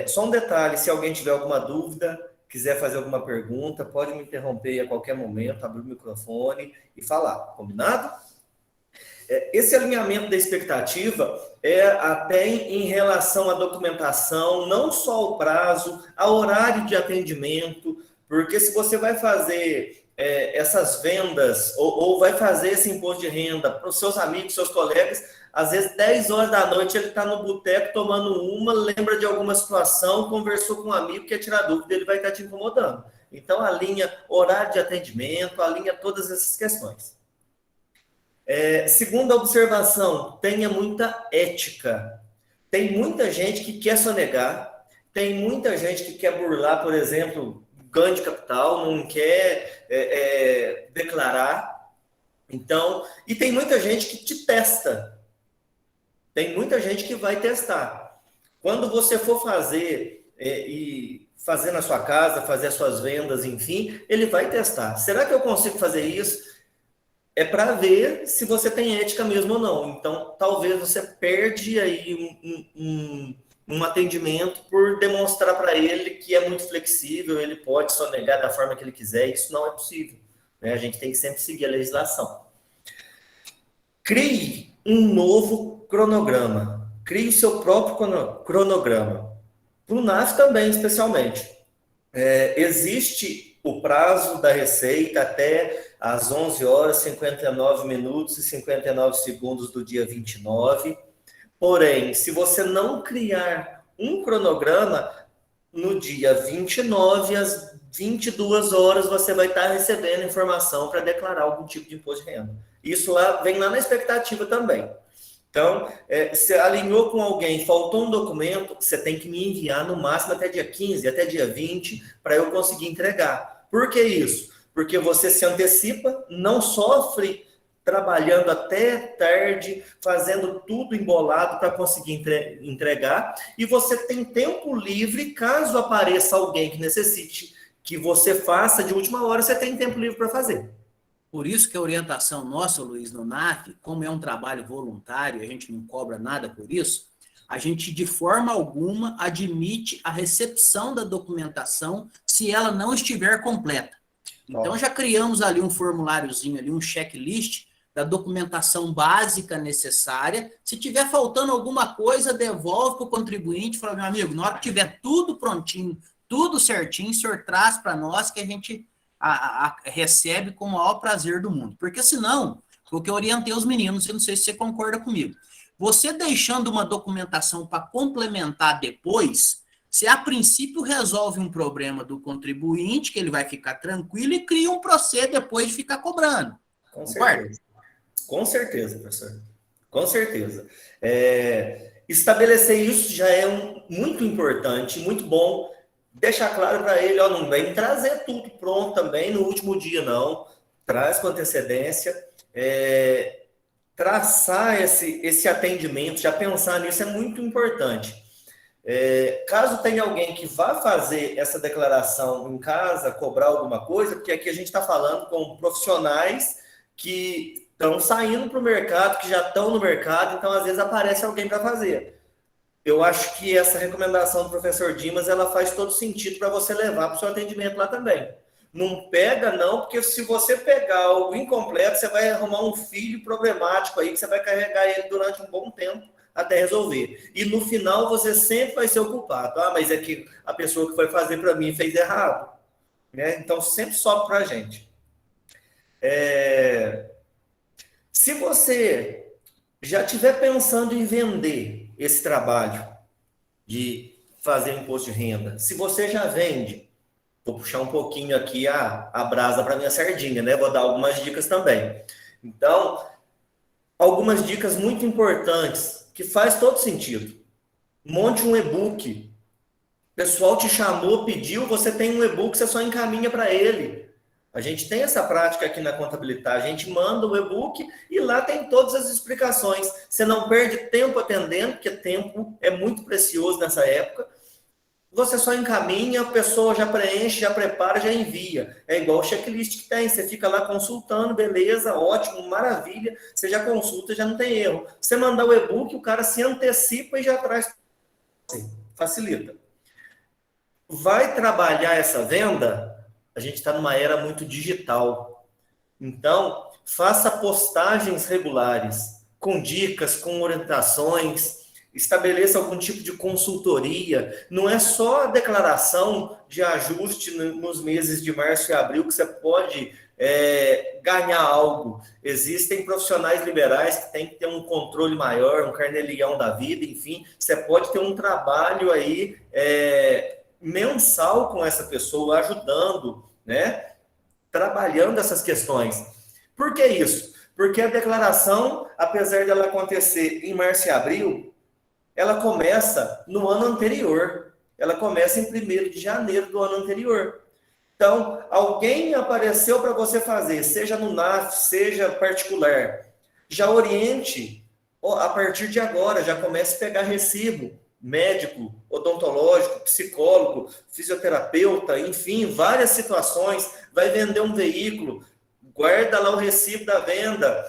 Só um detalhe, se alguém tiver alguma dúvida, quiser fazer alguma pergunta, pode me interromper a qualquer momento, abrir o microfone e falar, combinado? Esse alinhamento da expectativa é até em relação à documentação, não só o prazo, ao horário de atendimento, porque se você vai fazer essas vendas ou vai fazer esse imposto de renda para os seus amigos, seus colegas, às vezes 10 horas da noite ele está no boteco tomando uma, lembra de alguma situação, conversou com um amigo que quer tirar dúvida, ele vai estar te incomodando. Então, alinha horário de atendimento, alinha todas essas questões. Segunda observação, tenha muita ética. Tem muita gente que quer sonegar, tem muita gente que quer burlar, por exemplo, ganho de capital, não quer declarar. Então, e tem muita gente que te testa. Tem muita gente que vai testar. Quando você for fazer e fazer na sua casa, fazer as suas vendas, enfim, ele vai testar. Será que eu consigo fazer isso? É para ver se você tem ética mesmo ou não. Então, talvez você perde aí um atendimento por demonstrar para ele que é muito flexível, ele pode sonegar da forma que ele quiser. Isso não é possível, né? A gente tem que sempre seguir a legislação. Crie um novo cronograma. Crie o seu próprio cronograma. Para o NAF também, especialmente. Existe o prazo da receita até às 11 horas, 59 minutos e 59 segundos do dia 29. Porém, se você não criar um cronograma, no dia 29, às 22 horas, você vai estar recebendo informação para declarar algum tipo de imposto de renda. Isso vem lá na expectativa também. Então, você alinhou com alguém, faltou um documento, você tem que me enviar no máximo até dia 15, até dia 20, para eu conseguir entregar. Por que isso? Porque você se antecipa, não sofre trabalhando até tarde, fazendo tudo embolado para conseguir entregar, e você tem tempo livre, caso apareça alguém que necessite que você faça de última hora, você tem tempo livre para fazer. Por isso que a orientação nossa, Luiz, no NAF, como é um trabalho voluntário, a gente não cobra nada por isso, a gente de forma alguma admite a recepção da documentação se ela não estiver completa. Então já criamos ali um formuláriozinho, ali um checklist da documentação básica necessária. Se tiver faltando alguma coisa, devolve para o contribuinte, fala, meu amigo, na hora que tiver tudo prontinho, tudo certinho, o senhor traz para nós que a gente recebe com o maior prazer do mundo. Porque senão, o que eu orientei os meninos, eu não sei se você concorda comigo, você deixando uma documentação para complementar depois, você a princípio resolve um problema do contribuinte, que ele vai ficar tranquilo e cria um processo depois de ficar cobrando. Com certeza. Com certeza, professor. Com certeza. Estabelecer isso já é muito importante, muito bom. Deixar claro para ele, não vem trazer tudo pronto também no último dia, não. Traz com antecedência. Traçar esse atendimento, já pensar nisso é muito importante. Caso tenha alguém que vá fazer essa declaração em casa, cobrar alguma coisa, porque aqui a gente está falando com profissionais que estão saindo para o mercado, que já estão no mercado, então às vezes aparece alguém para fazer. Eu acho que essa recomendação do professor Dimas, ela faz todo sentido para você levar para o seu atendimento lá também. Não pega não, porque se você pegar algo incompleto, você vai arrumar um filho problemático aí, que você vai carregar ele durante um bom tempo até resolver. E no final você sempre vai ser o culpado. Mas é que a pessoa que foi fazer para mim fez errado. Né? Então sempre sobe para a gente. Se você já estiver pensando em vender esse trabalho de fazer imposto de renda, se você já vende, vou puxar um pouquinho aqui a brasa para minha sardinha, né? Vou dar algumas dicas também. Então, algumas dicas muito importantes, que faz todo sentido. Monte um e-book. O pessoal te chamou, pediu, você tem um e-book, você só encaminha para ele. A gente tem essa prática aqui na contabilidade, a gente manda o e-book e lá tem todas as explicações. Você não perde tempo atendendo, porque tempo é muito precioso nessa época. Você só encaminha, a pessoa já preenche, já prepara, já envia. É igual o checklist que tem, você fica lá consultando, beleza, ótimo, maravilha, você já consulta, já não tem erro. Você mandar o e-book, o cara se antecipa e já traz. Facilita. Vai trabalhar essa venda? A gente está numa era muito digital. Então, faça postagens regulares, com dicas, com orientações, estabeleça algum tipo de consultoria. Não é só a declaração de ajuste nos meses de março e abril que você pode ganhar algo. Existem profissionais liberais que têm que ter um controle maior, um carnê-leão da vida, enfim. Você pode ter um trabalho aí mensal com essa pessoa, ajudando, né? Trabalhando essas questões. Por que isso? Porque a declaração, apesar dela acontecer em março e abril, ela começa no ano anterior. Ela começa em 1º de janeiro do ano anterior. Então, alguém apareceu para você fazer, seja no NAF, seja particular, já oriente a partir de agora, já comece a pegar recibo médico, odontológico, psicólogo, fisioterapeuta, enfim, várias situações. Vai vender um veículo, guarda lá o recibo da venda,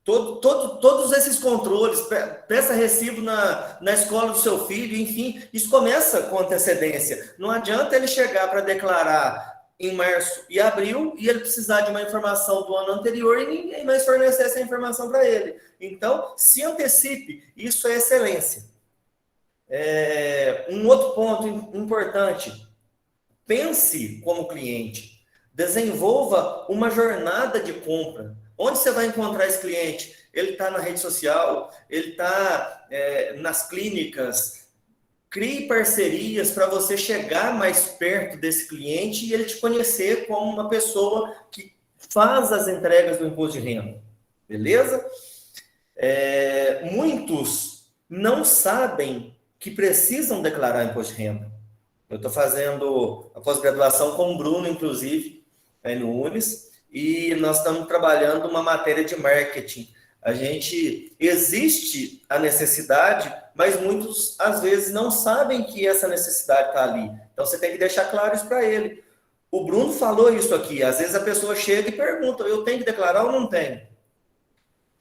todos esses controles, peça recibo na escola do seu filho, enfim, isso começa com antecedência. Não adianta ele chegar para declarar em março e abril e ele precisar de uma informação do ano anterior e ninguém mais fornecer essa informação para ele. Então, se antecipe, isso é excelência. Um outro ponto importante, pense como cliente, desenvolva uma jornada de compra. Onde você vai encontrar esse cliente? Ele está na rede social, ele está nas clínicas. Crie parcerias para você chegar mais perto desse cliente e ele te conhecer como uma pessoa que faz as entregas do imposto de renda. Beleza? Muitos não sabem que precisam declarar imposto de renda. Eu estou fazendo a pós-graduação com o Bruno, inclusive, aí no Unis, e nós estamos trabalhando uma matéria de marketing. Existe a necessidade, mas muitos, às vezes, não sabem que essa necessidade está ali. Então, você tem que deixar claro isso para ele. O Bruno falou isso aqui. Às vezes, a pessoa chega e pergunta, eu tenho que declarar ou não tenho?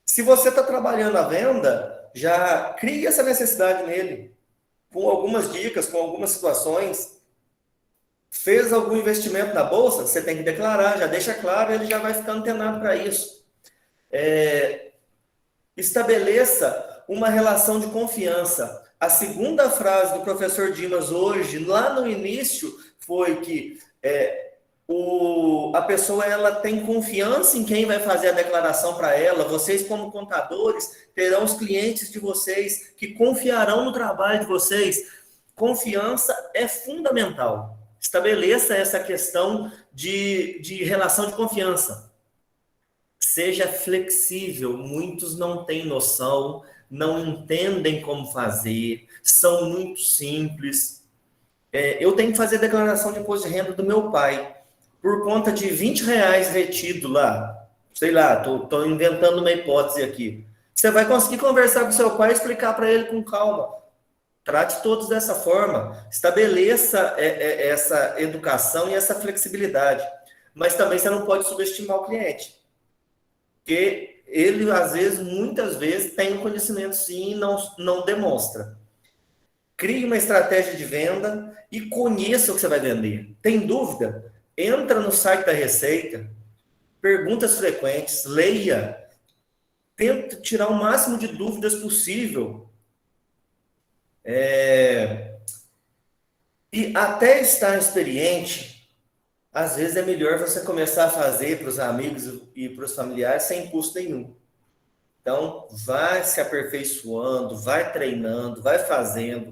Se você está trabalhando a venda, já crie essa necessidade nele, com algumas dicas, com algumas situações. Fez algum investimento na bolsa, você tem que declarar, já deixa claro, ele já vai ficar antenado para isso. Estabeleça uma relação de confiança. A segunda frase do professor Dimas hoje, lá no início, foi que a pessoa ela tem confiança em quem vai fazer a declaração para ela. Vocês, como contadores, terão os clientes de vocês que confiarão no trabalho de vocês. Confiança é fundamental. Estabeleça essa questão de relação de confiança. Seja flexível. Muitos não têm noção, não entendem como fazer, são muito simples. Eu tenho que fazer declaração de imposto de renda do meu pai. Por conta de R$20 retido lá, sei lá, estou inventando uma hipótese aqui. Você vai conseguir conversar com seu pai e explicar para ele com calma. Trate todos dessa forma. Estabeleça essa educação e essa flexibilidade. Mas também você não pode subestimar o cliente. Porque ele, às vezes, muitas vezes, tem um conhecimento sim e não demonstra. Crie uma estratégia de venda e conheça o que você vai vender. Tem dúvida? Entra no site da Receita, perguntas frequentes, leia, tenta tirar o máximo de dúvidas possível. E até estar experiente, às vezes é melhor você começar a fazer para os amigos e para os familiares sem custo nenhum. Então, vai se aperfeiçoando, vai treinando, vai fazendo,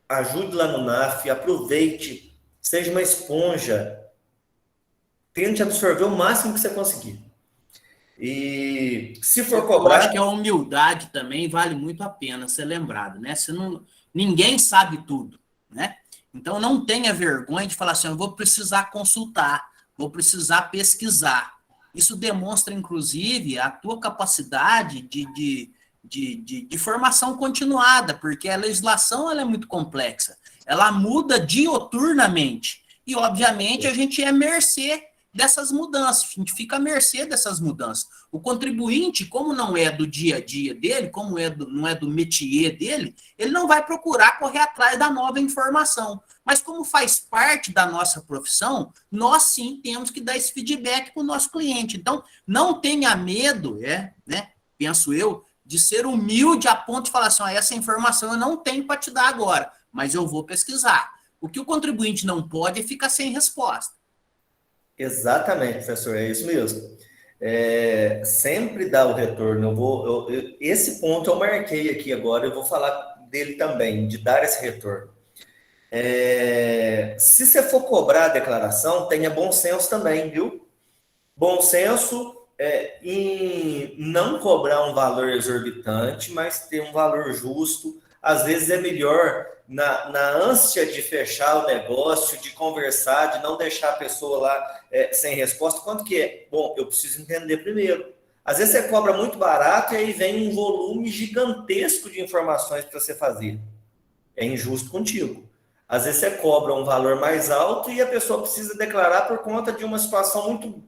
ajude lá no NAF, aproveite, seja uma esponja, tente absorver o máximo que você conseguir. E se for cobrar... Eu acho que a humildade também vale muito a pena ser lembrado, né? Ninguém sabe tudo, né? Então, não tenha vergonha de falar assim, eu vou precisar consultar, vou precisar pesquisar. Isso demonstra, inclusive, a tua capacidade de formação continuada, porque a legislação ela é muito complexa. Ela muda dioturnamente. E, obviamente, a gente é mercê dessas mudanças, a gente fica à mercê dessas mudanças. O contribuinte, como não é do dia a dia dele, como não é do métier dele, ele não vai procurar correr atrás da nova informação. Mas como faz parte da nossa profissão, nós sim temos que dar esse feedback para o nosso cliente. Então, não tenha medo, penso eu, de ser humilde a ponto de falar assim, essa informação eu não tenho para te dar agora, mas eu vou pesquisar. O que o contribuinte não pode é ficar sem resposta. Exatamente, professor, é isso mesmo. Sempre dá o retorno. Esse ponto eu marquei aqui agora, eu vou falar dele também, de dar esse retorno. Se você for cobrar a declaração, tenha bom senso também, viu? Bom senso em não cobrar um valor exorbitante, mas ter um valor justo, às vezes é melhor, na ânsia de fechar o negócio, de conversar, de não deixar a pessoa lá sem resposta. Quanto que é? Bom, eu preciso entender primeiro. Às vezes você cobra muito barato e aí vem um volume gigantesco de informações para você fazer. É injusto contigo. Às vezes você cobra um valor mais alto e a pessoa precisa declarar por conta de uma situação muito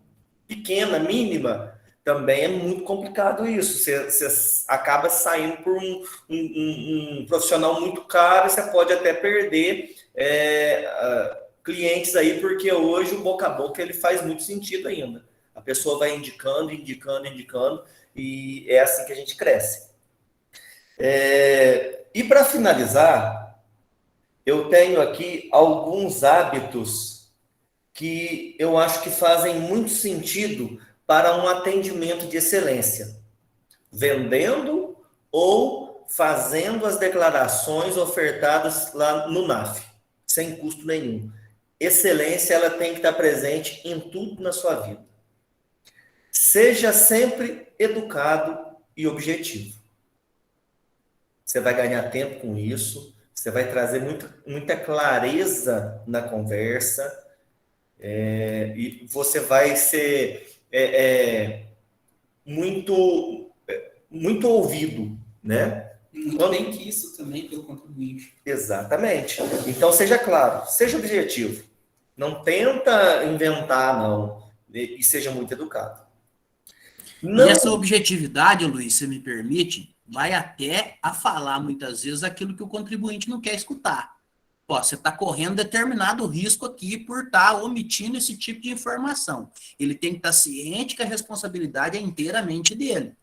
pequena, mínima. Também é muito complicado isso. Você acaba saindo por um profissional muito caro e você pode até perder clientes aí, porque hoje o boca a boca ele faz muito sentido ainda. A pessoa vai indicando, e é assim que a gente cresce. E para finalizar, eu tenho aqui alguns hábitos que eu acho que fazem muito sentido para um atendimento de excelência, vendendo ou fazendo as declarações ofertadas lá no NAF, sem custo nenhum. Excelência, ela tem que estar presente em tudo na sua vida. Seja sempre educado e objetivo. Você vai ganhar tempo com isso, você vai trazer muita clareza na conversa, e você vai ser muito ouvido, né? Muito bem que isso também pelo contribuinte. Exatamente. Então, seja claro, seja objetivo. Não tenta inventar, não. E seja muito educado. Não... E essa objetividade, Luiz, se me permite, vai até a falar muitas vezes aquilo que o contribuinte não quer escutar. Pô, você está correndo determinado risco aqui por estar omitindo esse tipo de informação. Ele tem que estar ciente que a responsabilidade é inteiramente dele,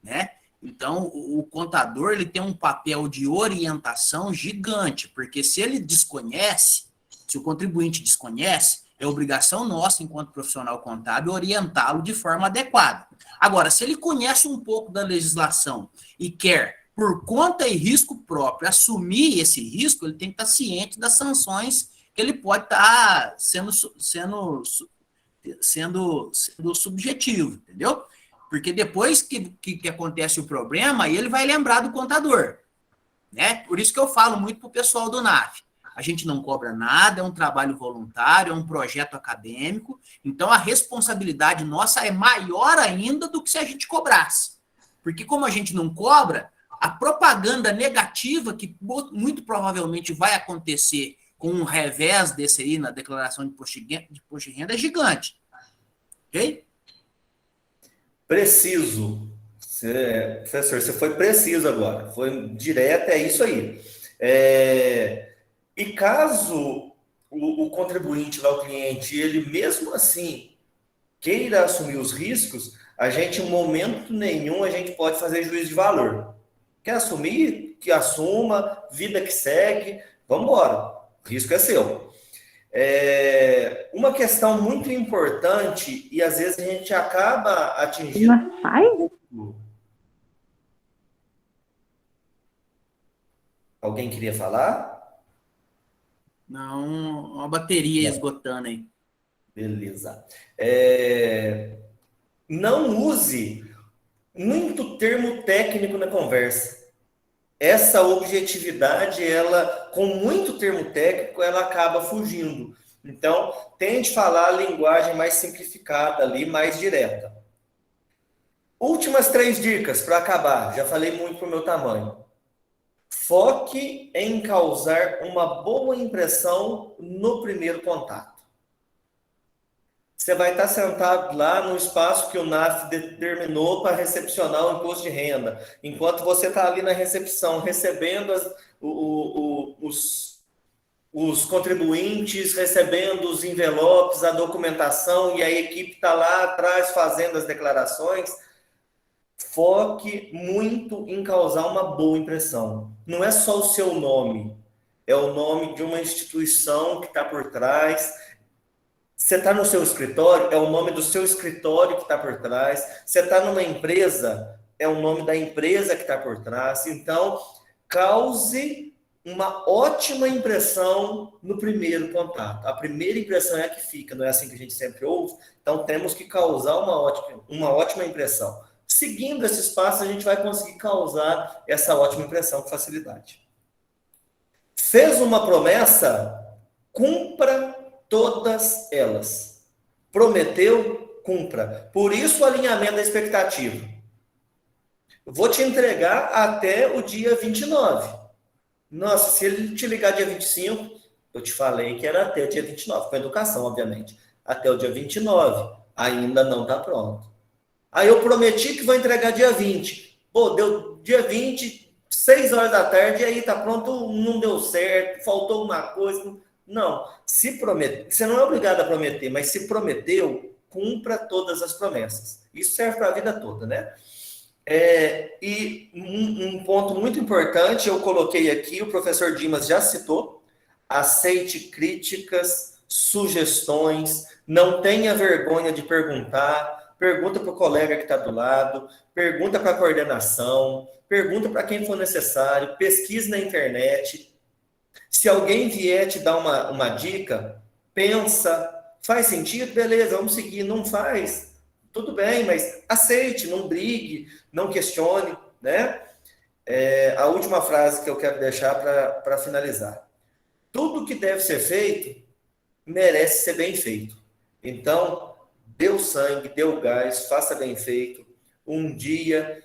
né? Então, o contador ele tem um papel de orientação gigante, porque se ele desconhece, se o contribuinte desconhece, é obrigação nossa, enquanto profissional contábil, orientá-lo de forma adequada. Agora, se ele conhece um pouco da legislação e quer, por conta e risco próprio, assumir esse risco, ele tem que estar ciente das sanções que ele pode estar sendo subjetivo, entendeu? Porque depois que acontece o problema, ele vai lembrar do contador, né? Por isso que eu falo muito para o pessoal do NAF. A gente não cobra nada, é um trabalho voluntário, é um projeto acadêmico, então a responsabilidade nossa é maior ainda do que se a gente cobrasse. Porque como a gente não cobra, a propaganda negativa que muito provavelmente vai acontecer com um revés desse aí na declaração de imposto de renda é gigante. Ok? Preciso. Professor, você foi preciso agora. Foi direto, é isso aí. E caso o contribuinte, lá, o cliente, ele mesmo assim queira assumir os riscos, a gente, em momento nenhum, a gente pode fazer juízo de valor. Quer assumir? Que assuma, vida que segue, vamos embora. O risco é seu. Uma questão muito importante, e às vezes a gente acaba atingindo... Mas faz? Alguém queria falar? Não, uma bateria esgotando aí. Beleza. Não use muito termo técnico na conversa. Essa objetividade, ela, com muito termo técnico, ela acaba fugindo. Então, tente falar a linguagem mais simplificada ali, mais direta. Últimas 3 dicas para acabar. Já falei muito pro meu tamanho. Foque em causar uma boa impressão no primeiro contato. Você vai estar sentado lá no espaço que o NAF determinou para recepcionar o imposto de renda. Enquanto você está ali na recepção, recebendo os contribuintes, recebendo os envelopes, a documentação, e a equipe está lá atrás fazendo as declarações, foque muito em causar uma boa impressão. Não é só o seu nome, é o nome de uma instituição que está por trás. Você está no seu escritório, é o nome do seu escritório que está por trás. Você está numa empresa, é o nome da empresa que está por trás. Então, cause uma ótima impressão no primeiro contato. A primeira impressão é a que fica, não é assim que a gente sempre ouve? Então, temos que causar uma ótima impressão. Seguindo esses passos, a gente vai conseguir causar essa ótima impressão com facilidade. Fez uma promessa, cumpra todas elas. Prometeu, cumpra. Por isso o alinhamento da expectativa. Eu vou te entregar até o dia 29. Nossa, se ele te ligar dia 25, eu te falei que era até o dia 29, com educação, obviamente. Até o dia 29, ainda não está pronto. Aí eu prometi que vou entregar dia 20. Pô, deu dia 20, 6 horas da tarde, e aí tá pronto, não deu certo, faltou uma coisa. Não, se prometer, você não é obrigado a prometer, mas se prometeu, cumpra todas as promessas. Isso serve para a vida toda, né? E um ponto muito importante, eu coloquei aqui, o professor Dimas já citou: aceite críticas, sugestões, não tenha vergonha de perguntar, pergunta para o colega que está do lado, pergunta para a coordenação, pergunta para quem for necessário, pesquise na internet. Se alguém vier te dar uma dica, pensa, faz sentido? Beleza, vamos seguir. Não faz? Tudo bem, mas aceite, não brigue, não questione, né? A última frase que eu quero deixar para finalizar. Tudo que deve ser feito merece ser bem feito. Então, dê o sangue, dê o gás, faça bem feito. Um dia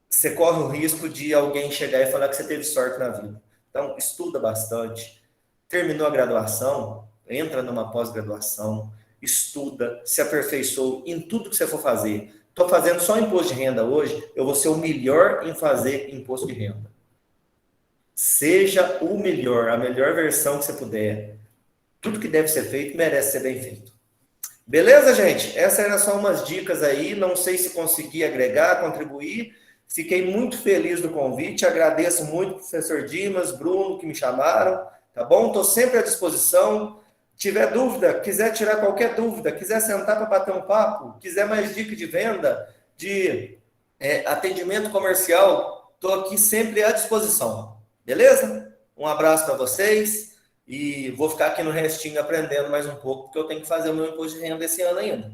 você corre o risco de alguém chegar e falar que você teve sorte na vida. Então, estuda bastante. Terminou a graduação, entra numa pós-graduação, estuda, se aperfeiçoa em tudo que você for fazer. Estou fazendo só imposto de renda hoje, eu vou ser o melhor em fazer imposto de renda. Seja o melhor, a melhor versão que você puder. Tudo que deve ser feito merece ser bem feito. Beleza, gente? Essas eram só umas dicas aí. Não sei se consegui agregar, contribuir. Fiquei muito feliz do convite. Agradeço muito ao professor Dimas, Bruno, que me chamaram. Tá bom? Estou sempre à disposição. Tiver dúvida, quiser tirar qualquer dúvida, quiser sentar para bater um papo, quiser mais dica de venda, de atendimento comercial, estou aqui sempre à disposição. Beleza? Um abraço para vocês e vou ficar aqui no restinho aprendendo mais um pouco, porque eu tenho que fazer o meu imposto de renda esse ano ainda.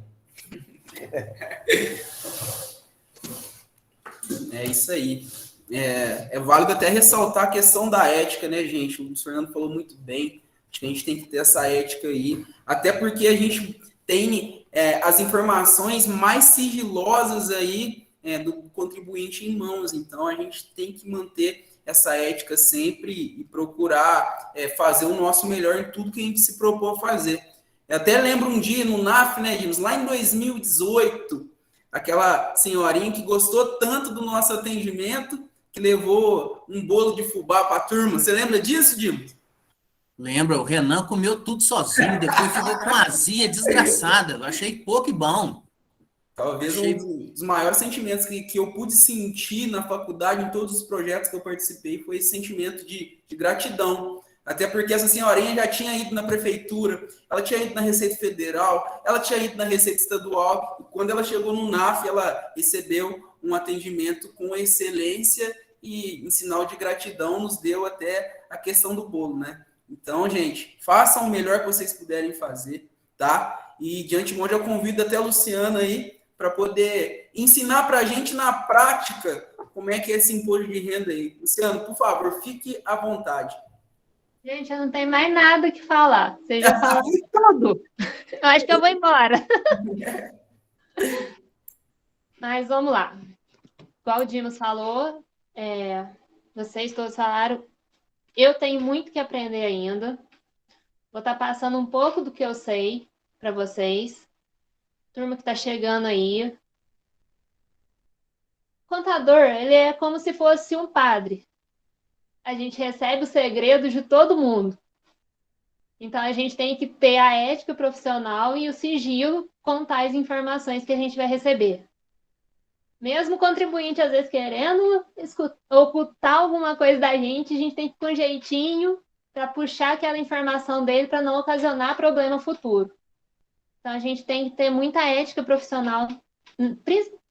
É isso aí. É válido até ressaltar a questão da ética, né, gente? O Fernando falou muito bem. Acho que a gente tem que ter essa ética aí, até porque a gente tem as informações mais sigilosas aí do contribuinte em mãos, então a gente tem que manter essa ética sempre e procurar fazer o nosso melhor em tudo que a gente se propôs a fazer. Eu até lembro um dia no NAF, né, Dimas, lá em 2018, aquela senhorinha que gostou tanto do nosso atendimento que levou um bolo de fubá para a turma. Você lembra disso, Dimas? Lembra, o Renan comeu tudo sozinho, depois ficou com azia desgraçada. Eu achei pouco e bom. Talvez um dos maiores sentimentos que eu pude sentir na faculdade, em todos os projetos que eu participei, foi esse sentimento de gratidão. Até porque essa senhorinha já tinha ido na prefeitura, ela tinha ido na Receita Federal, ela tinha ido na Receita Estadual, e quando ela chegou no NAF, ela recebeu um atendimento com excelência e, em sinal de gratidão, nos deu até a questão do bolo, né? Então, gente, façam o melhor que vocês puderem fazer, tá? E de antemão já convido até a Luciana aí para poder ensinar para a gente na prática como é que é esse imposto de renda aí. Luciano, por favor, fique à vontade. Gente, eu não tenho mais nada que falar. Vocês já falaram tudo. Eu acho que eu vou embora. Mas vamos lá. Igual o Dimas falou, vocês todos falaram, eu tenho muito que aprender ainda. Vou estar passando um pouco do que eu sei para vocês. Turma que está chegando aí. O contador, ele é como se fosse um padre. A gente recebe os segredos de todo mundo. Então, a gente tem que ter a ética profissional e o sigilo com tais informações que a gente vai receber. Mesmo o contribuinte, às vezes, querendo ocultar alguma coisa da gente, a gente tem que ir com jeitinho para puxar aquela informação dele para não ocasionar problema futuro. Então, a gente tem que ter muita ética profissional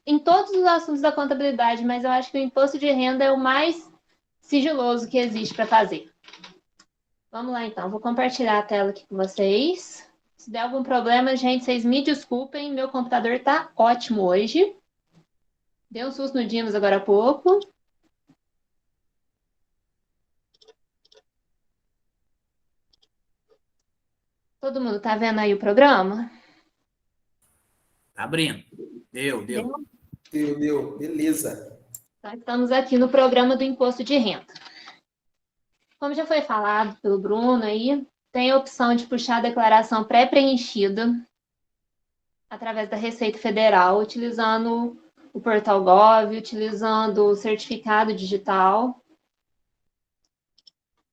em todos os assuntos da contabilidade, mas eu acho que o imposto de renda é o mais sigiloso que existe para fazer. Vamos lá, então. Vou compartilhar a tela aqui com vocês. Se der algum problema, gente, vocês me desculpem. Meu computador está ótimo hoje. Deu um susto no Dimas agora há pouco. Todo mundo tá vendo aí o programa? Tá abrindo. Deu. Deu. Beleza. Então, estamos aqui no programa do Imposto de Renda. Como já foi falado pelo Bruno aí, tem a opção de puxar a declaração pré-preenchida através da Receita Federal, utilizando o Portal Gov, utilizando o certificado digital.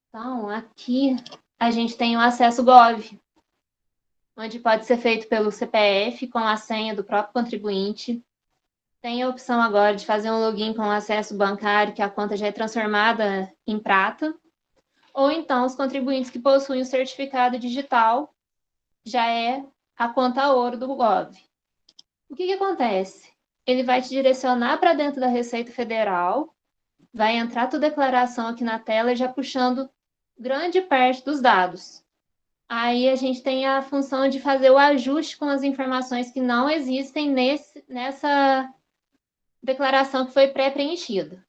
Então, aqui a gente tem o acesso Gov, onde pode ser feito pelo CPF com a senha do próprio contribuinte. Tem a opção agora de fazer um login com acesso bancário, que a conta já é transformada em prata. Ou então, os contribuintes que possuem o certificado digital, já é a conta ouro do Gov. O que acontece? Ele vai te direcionar para dentro da Receita Federal, vai entrar a tua declaração aqui na tela, já puxando grande parte dos dados. Aí a gente tem a função de fazer o ajuste com as informações que não existem nessa declaração que foi pré-preenchida.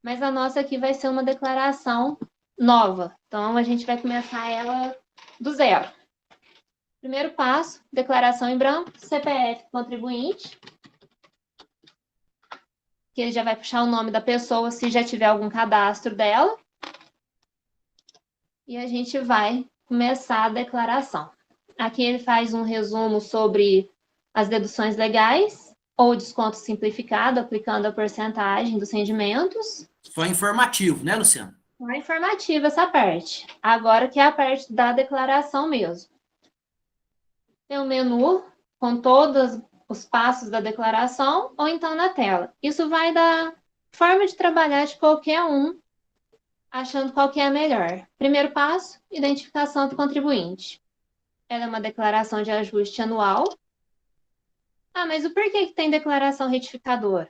Mas a nossa aqui vai ser uma declaração nova. Então, a gente vai começar ela do zero. Primeiro passo, declaração em branco, CPF contribuinte, que ele já vai puxar o nome da pessoa se já tiver algum cadastro dela. E a gente vai começar a declaração. Aqui ele faz um resumo sobre as deduções legais ou desconto simplificado, aplicando a porcentagem dos rendimentos. Foi informativo, né, Luciano? É informativa essa parte. Agora que é a parte da declaração mesmo. Tem o menu com todos os passos da declaração ou então na tela. Isso vai da forma de trabalhar de qualquer um, achando qual que é a melhor. Primeiro passo, identificação do contribuinte. Ela é uma declaração de ajuste anual. Ah, mas o porquê que tem declaração retificadora?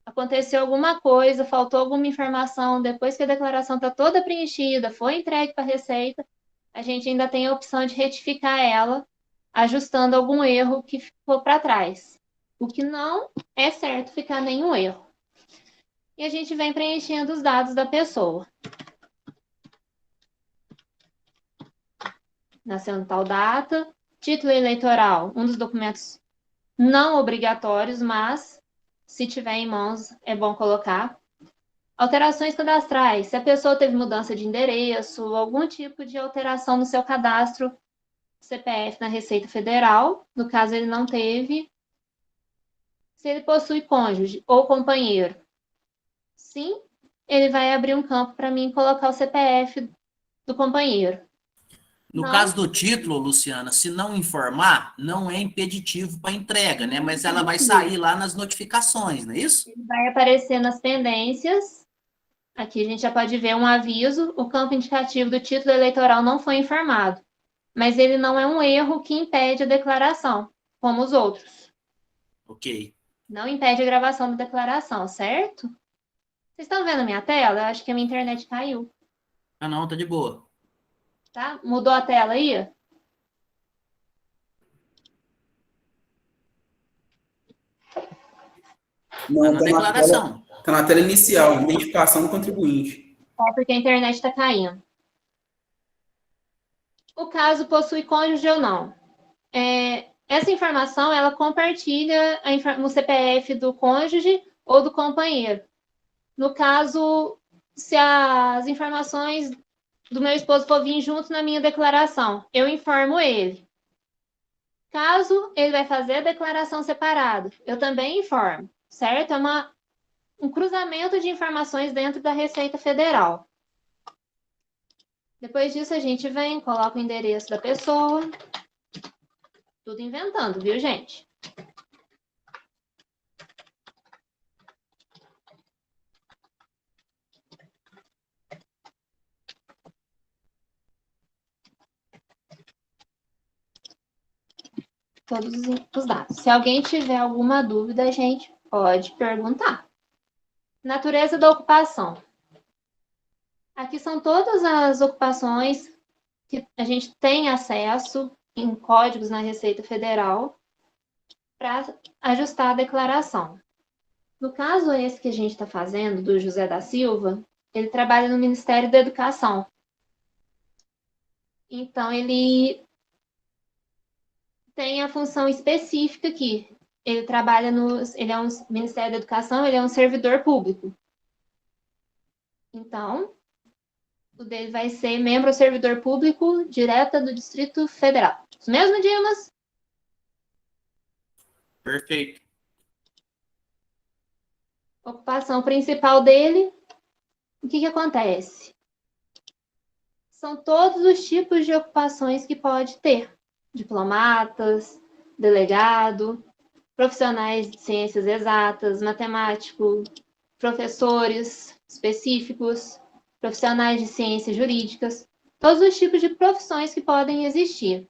Aconteceu alguma coisa, faltou alguma informação, depois que a declaração está toda preenchida, foi entregue para a Receita, a gente ainda tem a opção de retificar ela, ajustando algum erro que ficou para trás. O que não é certo ficar nenhum erro. E a gente vem preenchendo os dados da pessoa. Nasceu em tal data, título eleitoral, um dos documentos não obrigatórios, mas se tiver em mãos é bom colocar. Alterações cadastrais, se a pessoa teve mudança de endereço, algum tipo de alteração no seu cadastro CPF na Receita Federal, no caso ele não teve. Se ele possui cônjuge ou companheiro, sim, ele vai abrir um campo para mim colocar o CPF do companheiro. No Não. caso do título, Luciana, se não informar, não é impeditivo para entrega, né? Mas ela vai sair lá nas notificações, não é isso? Ele vai aparecer nas pendências. Aqui a gente já pode ver um aviso. O campo indicativo do título eleitoral não foi informado. Mas ele não é um erro que impede a declaração, como os outros. Ok. Não impede a gravação da declaração, certo? Vocês estão vendo a minha tela? Eu acho que a minha internet caiu. Ah, não, tá de boa. Tá? Mudou a tela aí? Tá Não, na declaração. tá na tela inicial, identificação do contribuinte. É porque a internet está caindo. O caso possui cônjuge ou não. Essa informação, ela compartilha no CPF do cônjuge ou do companheiro. No caso, se as informações do meu esposo for vir junto na minha declaração, eu informo ele. Caso ele vai fazer a declaração separada, eu também informo, certo? É um cruzamento de informações dentro da Receita Federal. Depois disso, a gente vem, coloca o endereço da pessoa. Tudo inventando, viu, gente? Todos os dados. Se alguém tiver alguma dúvida, a gente pode perguntar. Natureza da ocupação. Aqui são todas as ocupações que a gente tem acesso em códigos na Receita Federal para ajustar a declaração. No caso esse que a gente está fazendo, do José da Silva, ele trabalha no Ministério da Educação. Então, ele tem a função específica aqui. Ele trabalha ele é um Ministério da Educação, ele é um servidor público. Então, o dele vai ser membro ou servidor público direta do Distrito Federal. Isso mesmo, Dimas? Perfeito. Ocupação principal dele, o que acontece? São todos os tipos de ocupações que pode ter. Diplomatas, delegado, profissionais de ciências exatas, matemático, professores específicos, profissionais de ciências jurídicas, todos os tipos de profissões que podem existir.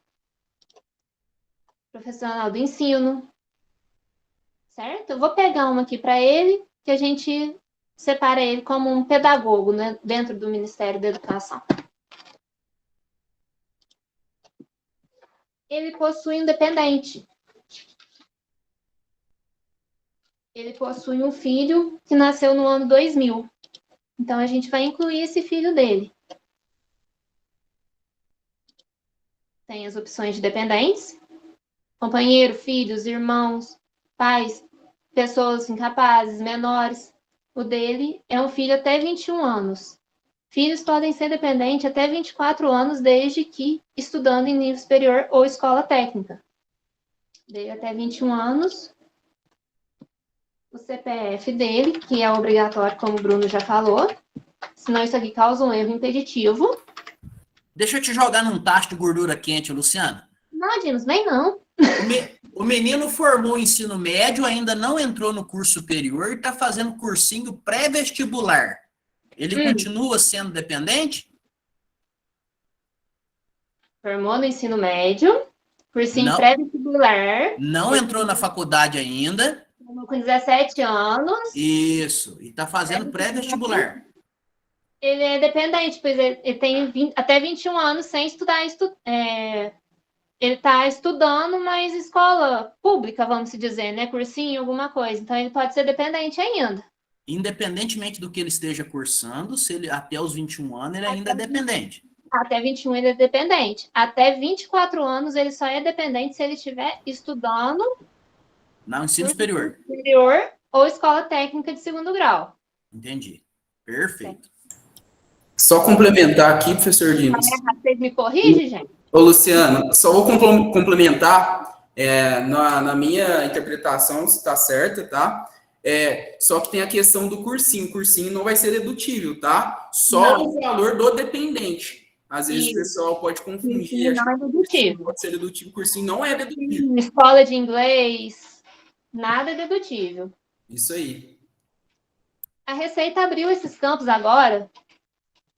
Profissional do ensino, certo? Eu vou pegar uma aqui para ele, que a gente separa ele como um pedagogo, né, dentro do Ministério da Educação. Ele possui um dependente. Ele possui um filho que nasceu no ano 2000. Então, a gente vai incluir esse filho dele. Tem as opções de dependentes. Companheiro, filhos, irmãos, pais, pessoas incapazes, menores. O dele é um filho até 21 anos. Filhos podem ser dependentes até 24 anos, desde que estudando em nível superior ou escola técnica. Dele até 21 anos. O CPF dele, que é obrigatório, como o Bruno já falou. Senão isso aqui causa um erro impeditivo. Deixa eu te jogar num tacho de gordura quente, Luciana. Não, Dimas, vem não. O menino formou o ensino médio, ainda não entrou no curso superior e está fazendo cursinho pré-vestibular. Ele continua sendo dependente? Formou no ensino médio, cursinho pré-vestibular. Não entrou na faculdade ainda. Com 17 anos. Isso, e está fazendo pré-vestibular. Ele é dependente, pois ele tem até 21 anos sem estudar. Ele está estudando, mas escola pública, vamos dizer, né? Cursinho, alguma coisa. Então, ele pode ser dependente ainda. Independentemente do que ele esteja cursando, se ele até os 21 anos, ele ainda é dependente. Até 21 ele é dependente. Até 24 anos ele só é dependente se ele estiver estudando no ensino superior. Ou escola técnica de segundo grau. Entendi. Perfeito. Só complementar aqui, professor Dimas. Vocês me corrigem, gente? Ô, Luciana, só vou complementar, na minha interpretação, se está certa, tá? Só que tem a questão do cursinho. O cursinho não vai ser dedutível, tá? Só não. O valor do dependente. Às vezes o pessoal pode confundir. Não é dedutível. Pode ser dedutível, o cursinho não é dedutível. Escola de inglês, nada é dedutível. Isso aí. A Receita abriu esses campos agora,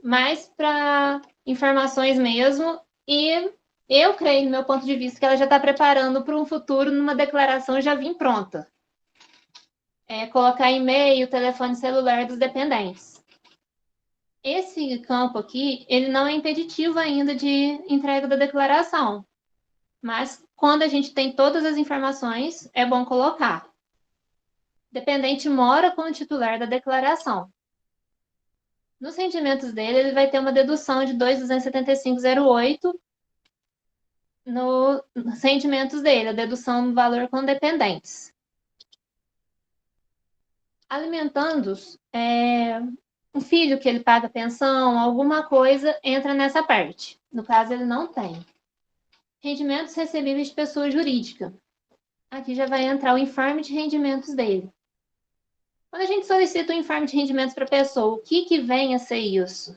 mais para informações mesmo, e eu creio, no meu ponto de vista, que ela já está preparando para um futuro numa declaração já vir pronta. Colocar e-mail, telefone celular dos dependentes. Esse campo aqui, ele não é impeditivo ainda de entrega da declaração, mas quando a gente tem todas as informações, é bom colocar. Dependente mora com o titular da declaração. Nos rendimentos dele, ele vai ter uma dedução de 2.275,08 nos rendimentos dele, a dedução do valor com dependentes. Alimentandos, um filho que ele paga pensão, alguma coisa, entra nessa parte. No caso, ele não tem. Rendimentos recebíveis de pessoa jurídica. Aqui já vai entrar o informe de rendimentos dele. Quando a gente solicita um informe de rendimentos para a pessoa, o que vem a ser isso?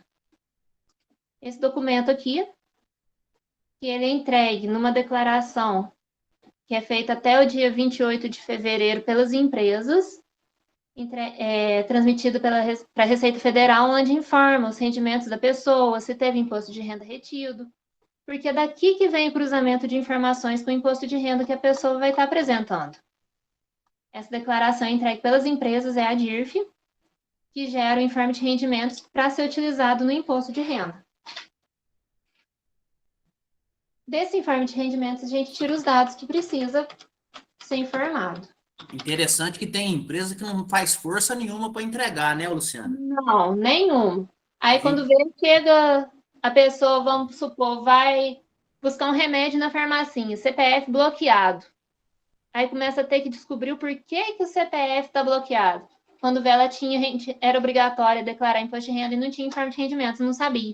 Esse documento aqui, que ele é entregue numa declaração que é feita até o dia 28 de fevereiro pelas empresas, transmitido para a Receita Federal, onde informa os rendimentos da pessoa, se teve imposto de renda retido, porque é daqui que vem o cruzamento de informações com o imposto de renda que a pessoa vai estar apresentando. Essa declaração entregue pelas empresas é a DIRF, que gera o informe de rendimentos para ser utilizado no imposto de renda. Desse informe de rendimentos, a gente tira os dados que precisa ser informado. Interessante que tem empresa que não faz força nenhuma para entregar, né, Luciana? Não, nenhum. Aí, quando vê, chega a pessoa, vamos supor, vai buscar um remédio na farmacinha, CPF bloqueado. Aí começa a ter que descobrir o porquê que o CPF está bloqueado. Quando vê, ela era obrigatória declarar imposto de renda e não tinha informe de rendimentos, não sabia.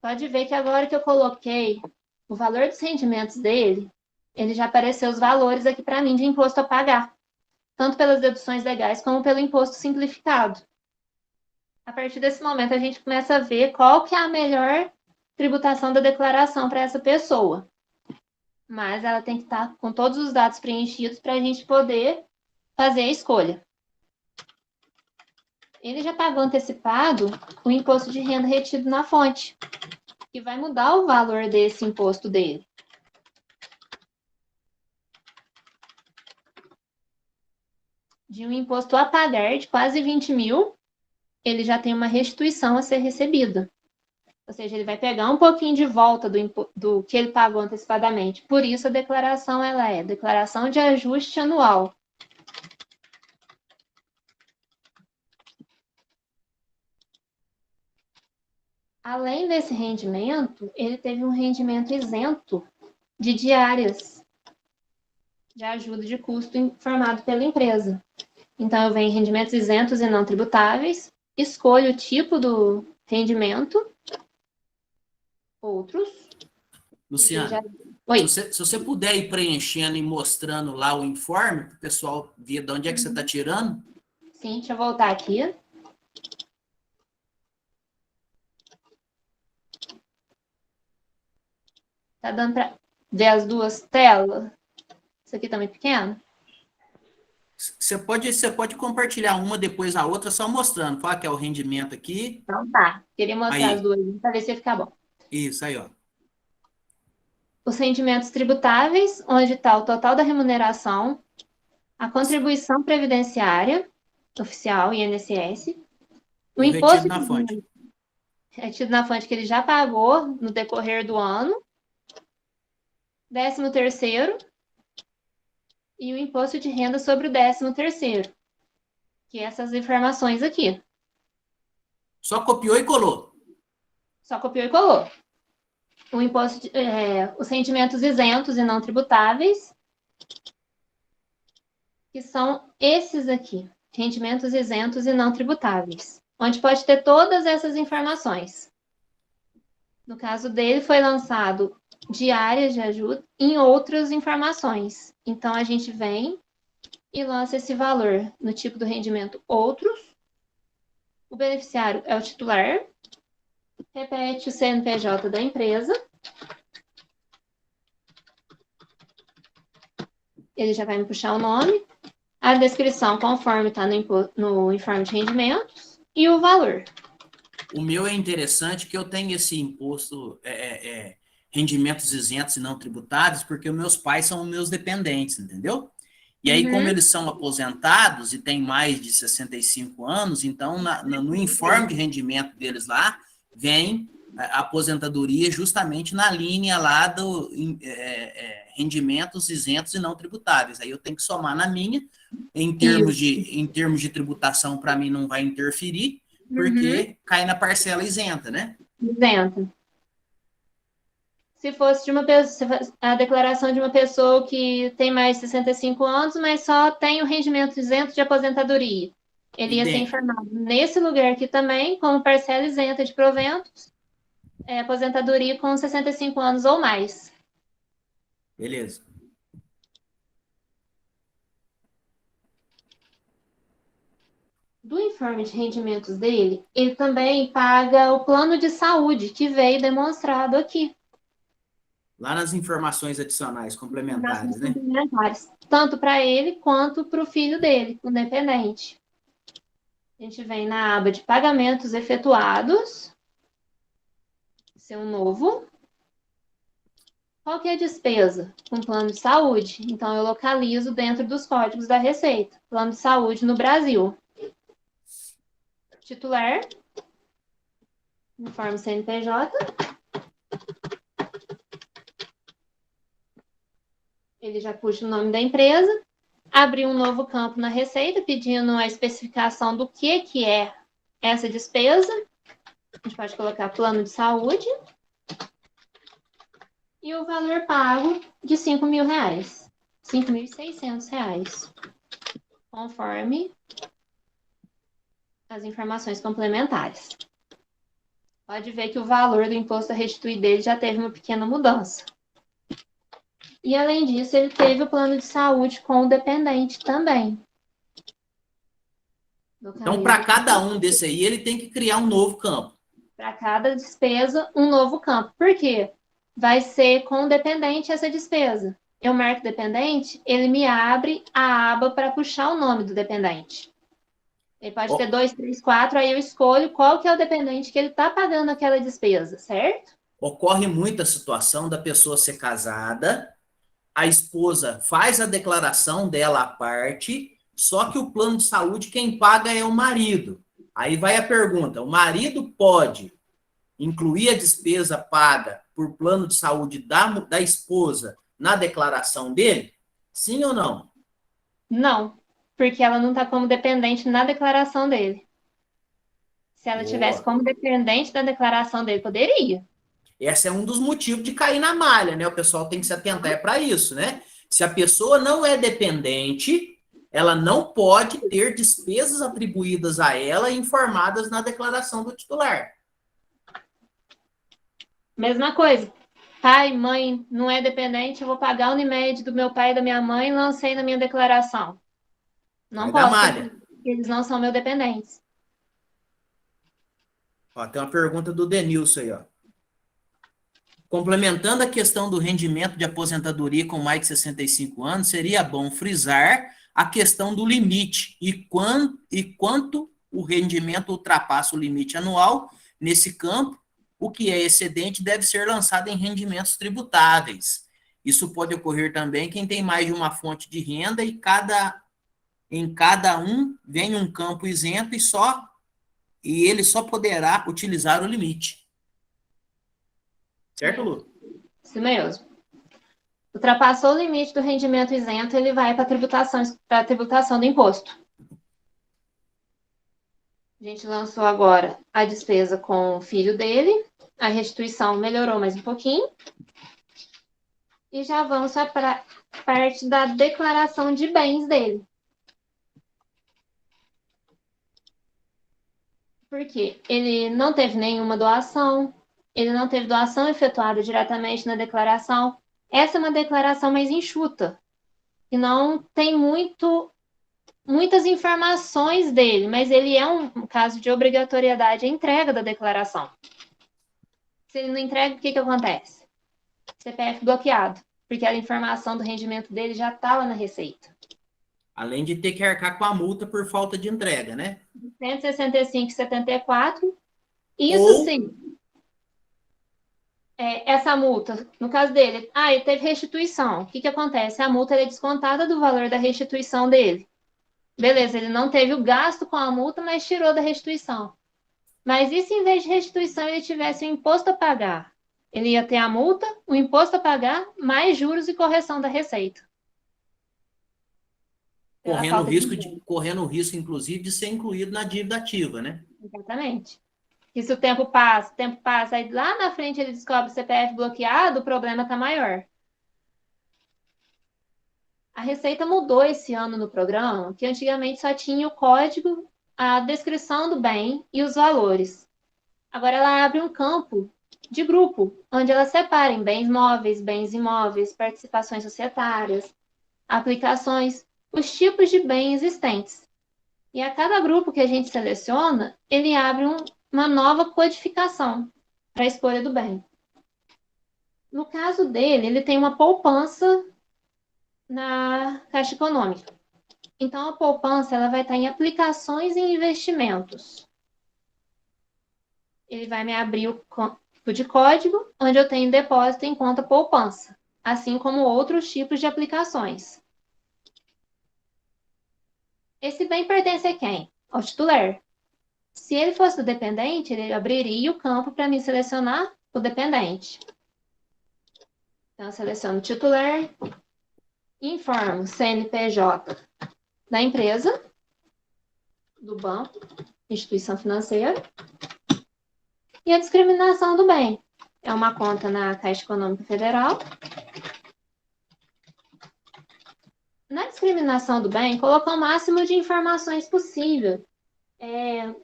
Pode ver que agora que eu coloquei o valor dos rendimentos dele, ele já apareceu os valores aqui para mim de imposto a pagar, tanto pelas deduções legais como pelo imposto simplificado. A partir desse momento, a gente começa a ver qual que é a melhor tributação da declaração para essa pessoa. Mas ela tem que estar com todos os dados preenchidos para a gente poder fazer a escolha. Ele já pagou antecipado o imposto de renda retido na fonte, que vai mudar o valor desse imposto dele. De um imposto a pagar de quase 20 mil, ele já tem uma restituição a ser recebida. Ou seja, ele vai pegar um pouquinho de volta do que ele pagou antecipadamente. Por isso, a declaração ela é declaração de ajuste anual. Além desse rendimento, ele teve um rendimento isento de diárias de ajuda de custo informado pela empresa. Então, eu venho em rendimentos isentos e não tributáveis, escolho o tipo do rendimento, outros. Luciana, Oi. se você puder ir preenchendo e mostrando lá o informe, para o pessoal ver de onde é que você está tirando. Sim, deixa eu voltar aqui. Tá dando para ver as duas telas? Isso aqui tá muito pequeno? Você pode compartilhar uma depois a outra, só mostrando. Fala que é o rendimento aqui. Então tá. Queria mostrar Aí. as duas para ver se ia ficar bom. Isso, aí, ó. Os rendimentos tributáveis, onde está o total da remuneração, a contribuição previdenciária oficial, INSS, o imposto retido na fonte. retido na fonte que ele já pagou no decorrer do ano, 13º e o imposto de renda sobre o 13º, que é essas informações aqui. Só copiou e colou. Só copiou e colou. O imposto os rendimentos isentos e não tributáveis, que são esses aqui, rendimentos isentos e não tributáveis, onde pode ter todas essas informações. No caso dele, foi lançado diárias de ajuda em outras informações. Então, a gente vem e lança esse valor no tipo do rendimento outros. O beneficiário é o titular, repete o CNPJ da empresa. Ele já vai me puxar o nome, a descrição conforme está no informe de rendimentos e o valor. O meu é interessante que eu tenho esse imposto, rendimentos isentos e não tributáveis, porque os meus pais são meus dependentes, entendeu? E aí, como eles são aposentados e têm mais de 65 anos, então no informe de rendimento deles lá, vem a aposentadoria justamente na linha lá do rendimentos isentos e não tributáveis. Aí eu tenho que somar na minha, em termos de tributação, para mim não vai interferir, porque cai na parcela isenta, né? Isenta. Se fosse de uma pessoa, a declaração de uma pessoa que tem mais de 65 anos, mas só tem o rendimento isento de aposentadoria. Ele ia ser informado nesse lugar aqui também, como parcela isenta de proventos, aposentadoria com 65 anos ou mais. Beleza. Do informe de rendimentos dele, ele também paga o plano de saúde, que veio demonstrado aqui. Lá nas informações adicionais, complementares, né? Complementares, tanto para ele quanto para o filho dele, o dependente. A gente vem na aba de pagamentos efetuados, seu novo. Qual que é a despesa? Com plano de saúde. Então, eu localizo dentro dos códigos da Receita. Plano de saúde no Brasil. Titular. Informe CNPJ. Ele já puxa o nome da empresa. abrir um novo campo na receita, pedindo a especificação do que é essa despesa. A gente pode colocar plano de saúde. E o valor pago de R$5.000, R$5.600, conforme as informações complementares. Pode ver que o valor do imposto a restituir dele já teve uma pequena mudança. E, além disso, ele teve o plano de saúde com o dependente também. Então, para cada um desse aí, ele tem que criar um novo campo. Para cada despesa, um novo campo. Por quê? Vai ser com o dependente essa despesa. Eu marco dependente, ele me abre a aba para puxar o nome do dependente. Ele pode ter 2, 3, 4, aí eu escolho qual que é o dependente que ele está pagando aquela despesa, certo? Ocorre muita situação da pessoa ser casada, a esposa faz a declaração dela à parte, só que o plano de saúde quem paga é o marido. Aí vai a pergunta, o marido pode incluir a despesa paga por plano de saúde da esposa na declaração dele? Sim ou não? Não, porque ela não está como dependente na declaração dele. Se ela tivesse como dependente da declaração dele, poderia. Esse é um dos motivos de cair na malha, né? O pessoal tem que se atentar para isso, né? Se a pessoa não é dependente, ela não pode ter despesas atribuídas a ela e informadas na declaração do titular. Mesma coisa. Pai, mãe, não é dependente, eu vou pagar a Unimed do meu pai e da minha mãe, lancei na minha declaração. Não Vai dar posso, malha. porque eles não são meus dependentes. Ó, tem uma pergunta do Denilson aí, ó. Complementando a questão do rendimento de aposentadoria com mais de 65 anos, seria bom frisar a questão do limite e quanto o rendimento ultrapassa o limite anual nesse campo, o que é excedente deve ser lançado em rendimentos tributáveis. Isso pode ocorrer também quem tem mais de uma fonte de renda e em cada um vem um campo isento e ele só poderá utilizar o limite. Certo, Lu? Isso mesmo. Ultrapassou o limite do rendimento isento, ele vai para a tributação do imposto. A gente lançou agora a despesa com o filho dele, a restituição melhorou mais um pouquinho. E já vamos para a parte da declaração de bens dele. Porque ele não teve nenhuma doação, ele não teve doação efetuada diretamente na declaração. Essa é uma declaração mais enxuta, que não tem muitas informações dele, mas ele é um caso de obrigatoriedade a entrega da declaração. Se ele não entrega, o que acontece? CPF bloqueado, porque a informação do rendimento dele já está lá na Receita. Além de ter que arcar com a multa por falta de entrega, né? 165,74. Isso sim. Essa multa, no caso dele, ele teve restituição. O que acontece? A multa é descontada do valor da restituição dele. Beleza, ele não teve o gasto com a multa, mas tirou da restituição. Mas e se em vez de restituição ele tivesse o imposto a pagar? Ele ia ter a multa, o imposto a pagar, mais juros e correção da receita. Correndo o risco, inclusive, de ser incluído na dívida ativa, né? Exatamente. E se o tempo passa, aí lá na frente ele descobre o CPF bloqueado, o problema está maior. A Receita mudou esse ano no programa, que antigamente só tinha o código, a descrição do bem e os valores. Agora ela abre um campo de grupo, onde ela separa em bens móveis, bens imóveis, participações societárias, aplicações, os tipos de bem existentes. E a cada grupo que a gente seleciona, ele abre uma nova codificação para a escolha do bem. No caso dele, ele tem uma poupança na Caixa Econômica. Então, a poupança ela vai estar em aplicações e investimentos. Ele vai me abrir o campo de código, onde eu tenho depósito em conta poupança, assim como outros tipos de aplicações. Esse bem pertence a quem? Ao titular. Se ele fosse do dependente, ele abriria o campo para mim selecionar o dependente. Então, eu seleciono o titular, informo CNPJ da empresa, do banco, instituição financeira, e a discriminação do bem. É uma conta na Caixa Econômica Federal. Na discriminação do bem, colocar o máximo de informações possível.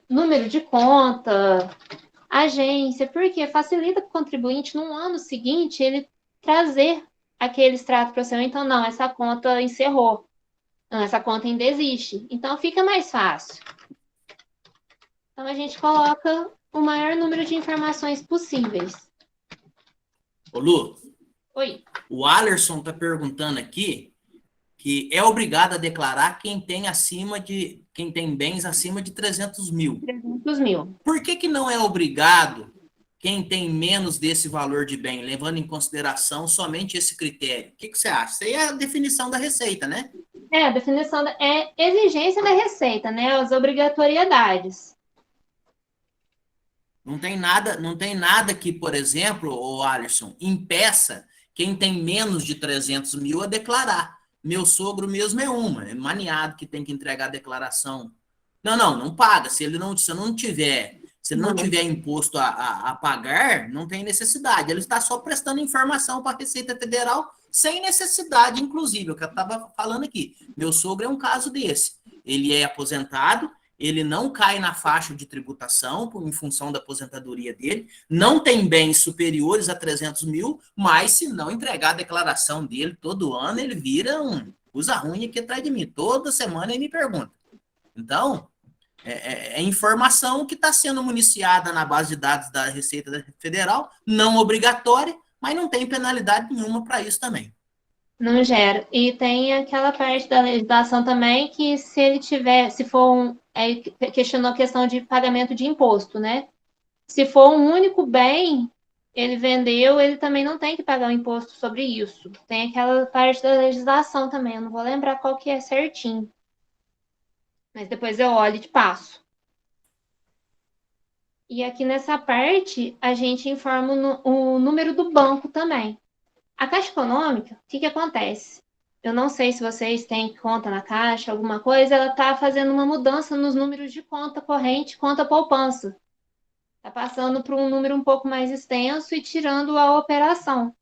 Número de conta, agência, porque facilita para o contribuinte, no ano seguinte, ele trazer aquele extrato para você. Então, não, essa conta encerrou. Não, essa conta ainda existe. Então, fica mais fácil. Então, a gente coloca o maior número de informações possíveis. Ô, Lu, Oi. o Alerson está perguntando aqui que é obrigado a declarar quem tem bens acima de 300 mil. 300 mil. Por que não é obrigado quem tem menos desse valor de bem, levando em consideração somente esse critério? O que você acha? Isso aí é a definição da Receita, né? A definição é exigência da Receita, né? As obrigatoriedades. Não tem nada que, por exemplo, o Alisson, impeça quem tem menos de 300 mil a declarar. Meu sogro mesmo é maniado que tem que entregar a declaração. Não paga. Se ele não tiver imposto a pagar, não tem necessidade. Ele está só prestando informação para a Receita Federal sem necessidade, inclusive, o que eu estava falando aqui. Meu sogro é um caso desse. Ele é aposentado, ele não cai na faixa de tributação em função da aposentadoria dele, não tem bens superiores a 300 mil, mas se não entregar a declaração dele todo ano, ele vira um usa ruim aqui atrás de mim. Toda semana ele me pergunta. Então, é informação que está sendo municiada na base de dados da Receita Federal, não obrigatória, mas não tem penalidade nenhuma para isso também. Não gera. E tem aquela parte da legislação também que questionou a questão de pagamento de imposto, né? Se for um único bem, ele vendeu, ele também não tem que pagar o imposto sobre isso. Tem aquela parte da legislação também, eu não vou lembrar qual que é certinho. Mas depois eu olho e te passo. E aqui nessa parte, a gente informa o número do banco também. A Caixa Econômica, o que acontece? Eu não sei se vocês têm conta na Caixa, alguma coisa, ela está fazendo uma mudança nos números de conta corrente, conta poupança. Está passando para um número um pouco mais extenso e tirando a operação.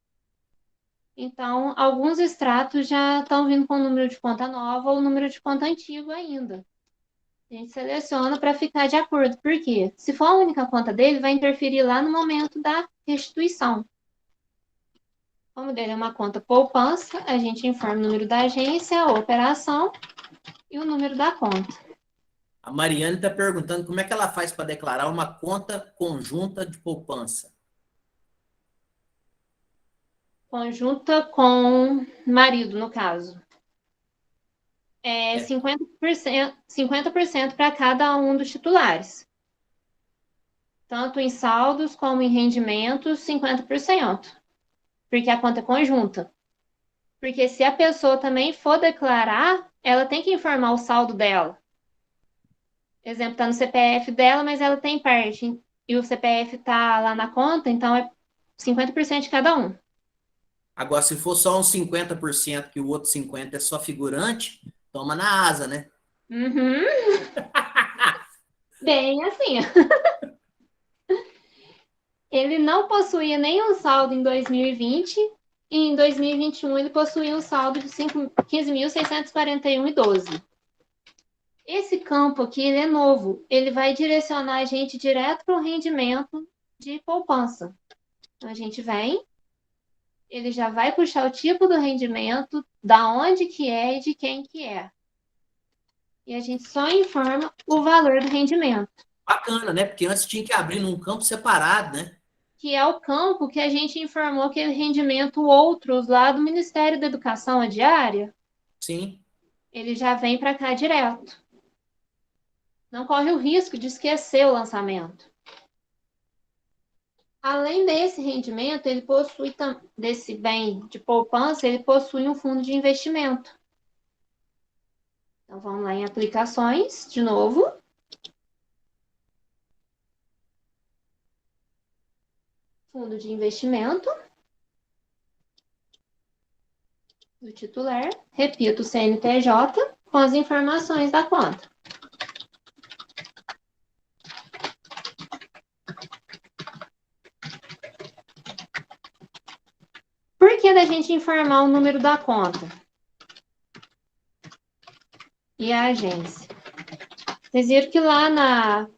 Então, alguns extratos já estão vindo com o número de conta nova ou o número de conta antigo ainda. A gente seleciona para ficar de acordo. Por quê? Se for a única conta dele, vai interferir lá no momento da restituição. Como dele é uma conta poupança, a gente informa o número da agência, a operação e o número da conta. A Mariane está perguntando como é que ela faz para declarar uma conta conjunta de poupança. Conjunta com marido, no caso. 50% para cada um dos titulares. Tanto em saldos como em rendimentos, 50%. Porque a conta é conjunta. Porque se a pessoa também for declarar, ela tem que informar o saldo dela. Exemplo, está no CPF dela, mas ela tem parte. E o CPF está lá na conta, então é 50% de cada um. Agora, se for só uns 50%, que o outro 50% é só figurante, toma na asa, né? Uhum. Bem assim. Ele não possuía nenhum saldo em 2020 e em 2021 ele possuía um saldo de 15.641,12. Esse campo aqui ele é novo, ele vai direcionar a gente direto para o rendimento de poupança. Então, a gente vem, ele já vai puxar o tipo do rendimento, da onde que é e de quem que é. E a gente só informa o valor do rendimento. Bacana, né? Porque antes tinha que abrir num campo separado, né? Que é o campo que a gente informou aquele rendimento outros lá do Ministério da Educação, a diária. Sim. Ele já vem para cá direto. Não corre o risco de esquecer o lançamento. Além desse rendimento, ele possui, desse bem de poupança, ele possui um fundo de investimento. Então, vamos lá em aplicações, de novo. Fundo de investimento. Do titular. Repito, CNPJ. com as informações da conta. Por que da gente informar o número da conta? E a agência? Vocês viram que lá na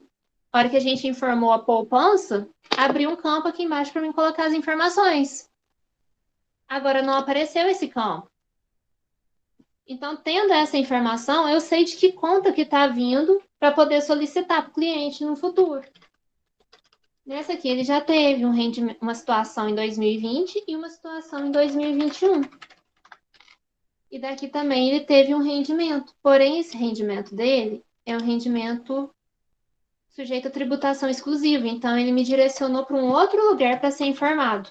hora que a gente informou a poupança, abriu um campo aqui embaixo para mim colocar as informações. Agora não apareceu esse campo. Então, tendo essa informação, eu sei de que conta que está vindo para poder solicitar para o cliente no futuro. Nessa aqui, ele já teve uma situação em 2020 e uma situação em 2021. E daqui também ele teve um rendimento. Porém, esse rendimento dele é um rendimento sujeito a tributação exclusiva. Então, ele me direcionou para um outro lugar para ser informado.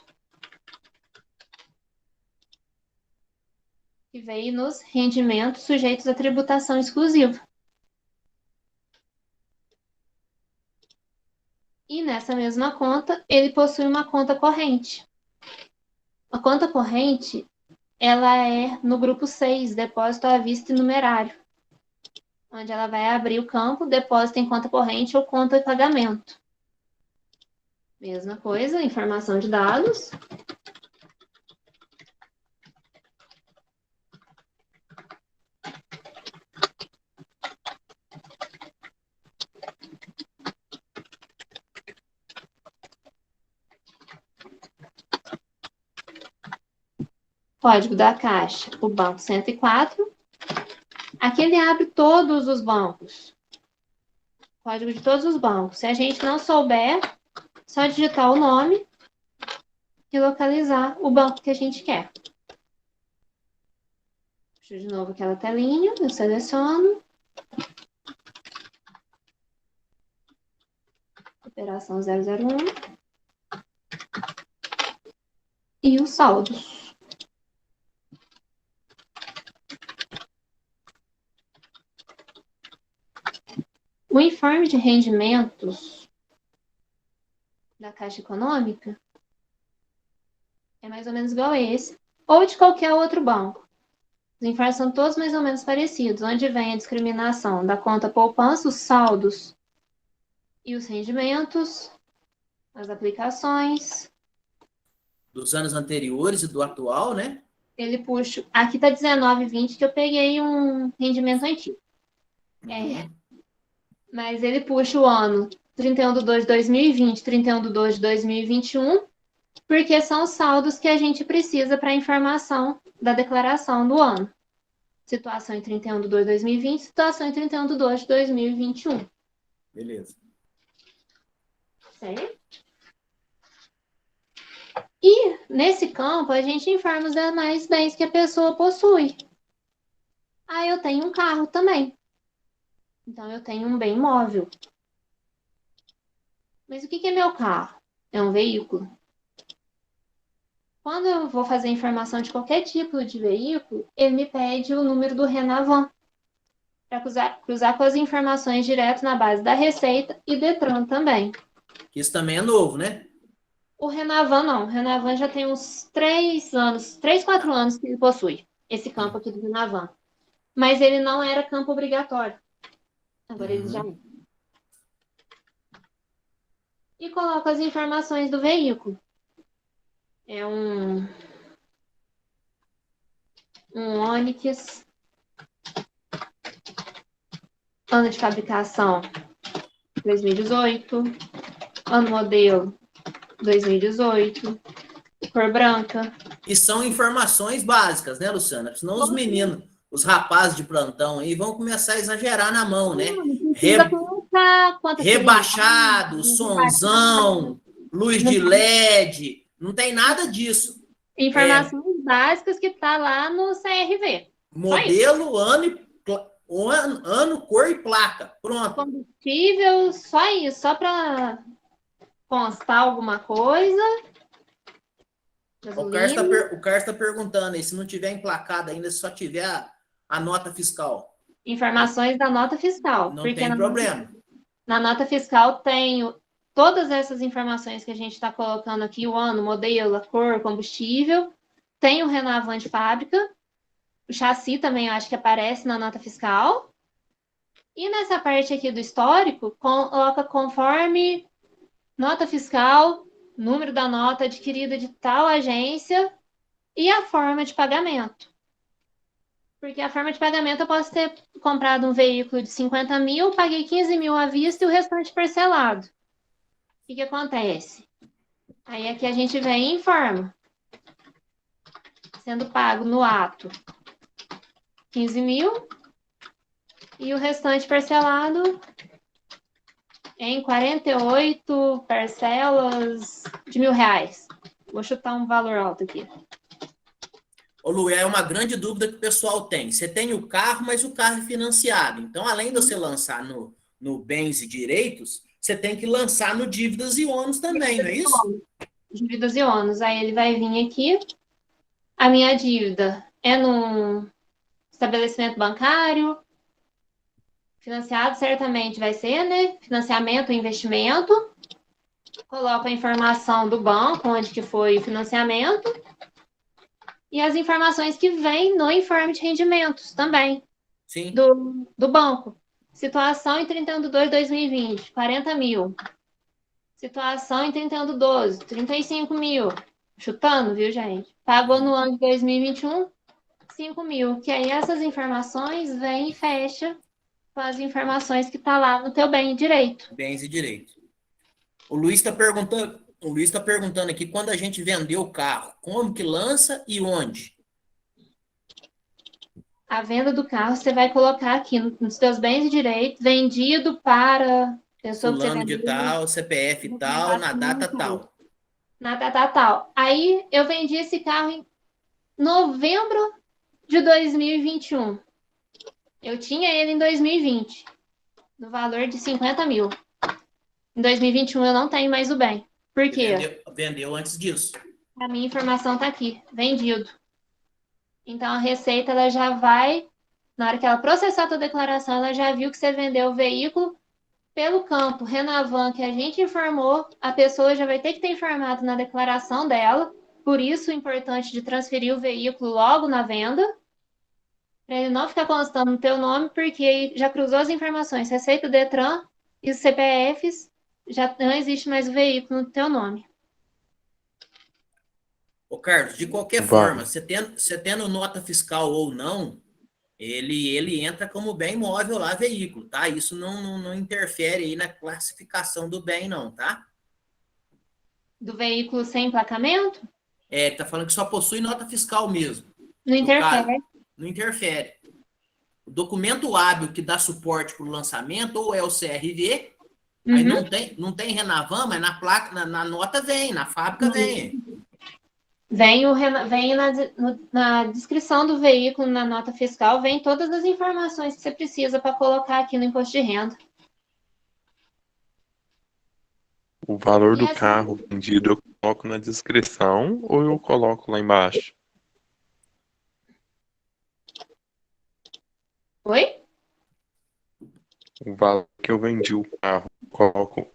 Que veio nos rendimentos sujeitos à tributação exclusiva. E nessa mesma conta, ele possui uma conta corrente. A conta corrente, ela é no grupo 6, depósito à vista e numerário, onde ela vai abrir o campo depósito em conta corrente ou conta de pagamento. Mesma coisa, informação de dados. Código da Caixa, o banco 104. Aqui ele abre todos os bancos. Código de todos os bancos. Se a gente não souber, só digitar o nome e localizar o banco que a gente quer. Puxo de novo aquela telinha, eu seleciono. Operação 001. E os saldos. O informe de rendimentos da Caixa Econômica é mais ou menos igual a esse, ou de qualquer outro banco. Os informes são todos mais ou menos parecidos, onde vem a discriminação da conta poupança, os saldos e os rendimentos, as aplicações. Dos anos anteriores e do atual, né? Ele puxa, aqui está 19,20 que eu peguei um rendimento antigo. Mas ele puxa o ano 31/2/2020, 31/2/2021, porque são os saldos que a gente precisa para a informação da declaração do ano. Situação em 31/2/2020, situação em 31/2/2021. Beleza. Certo? E, nesse campo, a gente informa os demais bens que a pessoa possui. Ah, eu tenho um carro também. Então, eu tenho um bem móvel. Mas o que é meu carro? É um veículo. Quando eu vou fazer informação de qualquer tipo de veículo, ele me pede o número do Renavan, para cruzar com as informações direto na base da Receita e Detran também. Isso também é novo, né? O Renavan não. O Renavan já tem uns 3 anos, 3, 4 anos que ele possui esse campo aqui do Renavan. Mas ele não era campo obrigatório. Agora eles já... E coloco as informações do veículo. É um Onix. Ano de fabricação 2018. Ano modelo 2018. Cor branca. E são informações básicas, né, Luciana? Senão os meninos, os rapazes de plantão aí vão começar a exagerar na mão, né? Rebaixado, sonzão, luz de LED, não tem nada disso. Informações básicas que tá lá no CRV. Modelo, ano, cor e placa. Pronto. Combustível, só isso, só para constar alguma coisa. O Carlos está perguntando aí, se não tiver emplacado ainda, se só tiver a nota fiscal. Informações da nota fiscal. Não tem problema. Na nota fiscal tem todas essas informações que a gente está colocando aqui, o ano, modelo, a cor, combustível. Tem o Renavan de fábrica, O chassi também eu acho que aparece na nota fiscal. E nessa parte aqui do histórico, coloca conforme nota fiscal, número da nota adquirida de tal agência e a forma de pagamento. Porque a forma de pagamento eu posso ter comprado um veículo de 50 mil, paguei 15 mil à vista e o restante parcelado. O que acontece? Aí aqui a gente vem e informa. Sendo pago no ato 15 mil e o restante parcelado em 48 parcelas de R$ 1.000. Vou chutar um valor alto aqui. Ô, Lu, é uma grande dúvida que o pessoal tem. Você tem o carro, mas o carro é financiado. Então, além de você lançar no bens e direitos, você tem que lançar no dívidas e ônus também, não é isso? Dívidas e ônus. Aí ele vai vir aqui. A minha dívida é num estabelecimento bancário. Financiado certamente vai ser, né? Financiamento ou investimento. Coloco a informação do banco, onde que foi o financiamento. E as informações que vêm no informe de rendimentos também. Sim. Do banco. Situação em 31/2/2020, 40 mil. Situação em 31/12, 35 mil. Chutando, viu, gente? Pagou no ano de 2021, 5 mil. Que aí essas informações vêm e fecha com as informações que tá lá no teu bem e direito. Bens e direitos. O Luiz está perguntando aqui, quando a gente vendeu o carro, como que lança e onde? A venda do carro você vai colocar aqui nos teus bens e direitos, vendido para pessoa que você Fulano de vendeu. tal, CPF tal, na data tal. Na data tal. Aí eu vendi esse carro em novembro de 2021. Eu tinha ele em 2020, no valor de 50 mil. Em 2021 eu não tenho mais o bem. Por quê? Vendeu antes disso. A minha informação está aqui, vendido. Então a Receita ela já vai, na hora que ela processar a tua declaração, ela já viu que você vendeu o veículo pelo campo Renavan que a gente informou, a pessoa já vai ter que ter informado na declaração dela, por isso o importante de transferir o veículo logo na venda, para ele não ficar constando no teu nome, porque já cruzou as informações, Receita, Detran e os CPFs, já não existe mais o veículo no teu nome. Ô, Carlos, de qualquer forma, você tendo nota fiscal ou não, ele entra como bem móvel lá, veículo, tá? Isso não interfere aí na classificação do bem, não, tá? Do veículo sem emplacamento? Tá falando que só possui nota fiscal mesmo. Não interfere. Caso, não interfere. O documento hábil que dá suporte para o lançamento ou é o CRV, aí não tem Renavan, mas na placa, na nota vem, na fábrica vem. Vem na descrição do veículo, na nota fiscal, vem todas as informações que você precisa para colocar aqui no imposto de renda. O valor do carro vendido eu coloco na descrição ou eu coloco lá embaixo? Oi? O valor que eu vendi o carro, eu coloco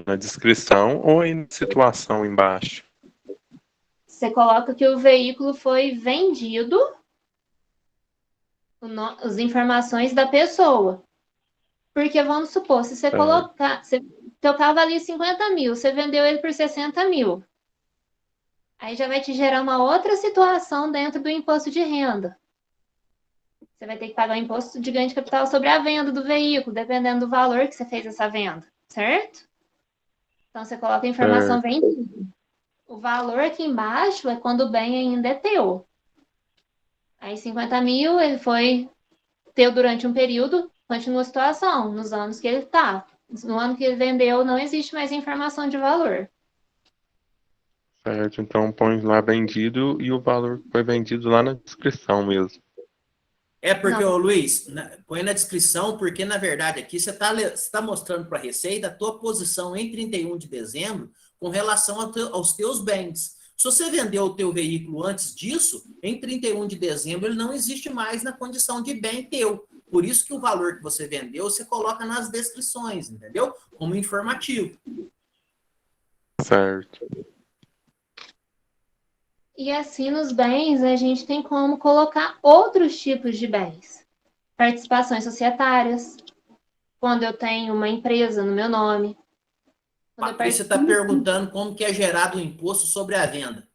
na descrição ou aí na situação embaixo? Você coloca que o veículo foi vendido, as informações da pessoa. Porque vamos supor, se você colocar, teu carro valia 50 mil, você vendeu ele por 60 mil. Aí já vai te gerar uma outra situação dentro do imposto de renda. Você vai ter que pagar o imposto de ganho de capital sobre a venda do veículo, dependendo do valor que você fez essa venda, certo? Então, você coloca a informação vendida. O valor aqui embaixo é quando o bem ainda é teu. Aí, 50 mil, ele foi teu durante um período, continua a situação, nos anos que ele está. No ano que ele vendeu, não existe mais informação de valor. Certo, então põe lá vendido e o valor que foi vendido lá na descrição mesmo. Porque, ô, Luiz, põe na descrição, porque, na verdade, aqui você tá mostrando para a Receita a tua posição em 31 de dezembro com relação aos teus bens. Se você vendeu o teu veículo antes disso, em 31 de dezembro ele não existe mais na condição de bem teu. Por isso que o valor que você vendeu, você coloca nas descrições, entendeu? Como informativo. Certo. E assim, nos bens, a gente tem como colocar outros tipos de bens. Participações societárias, quando eu tenho uma empresa no meu nome. Quando eu Patrícia está participo, perguntando como que é gerado o imposto sobre a venda.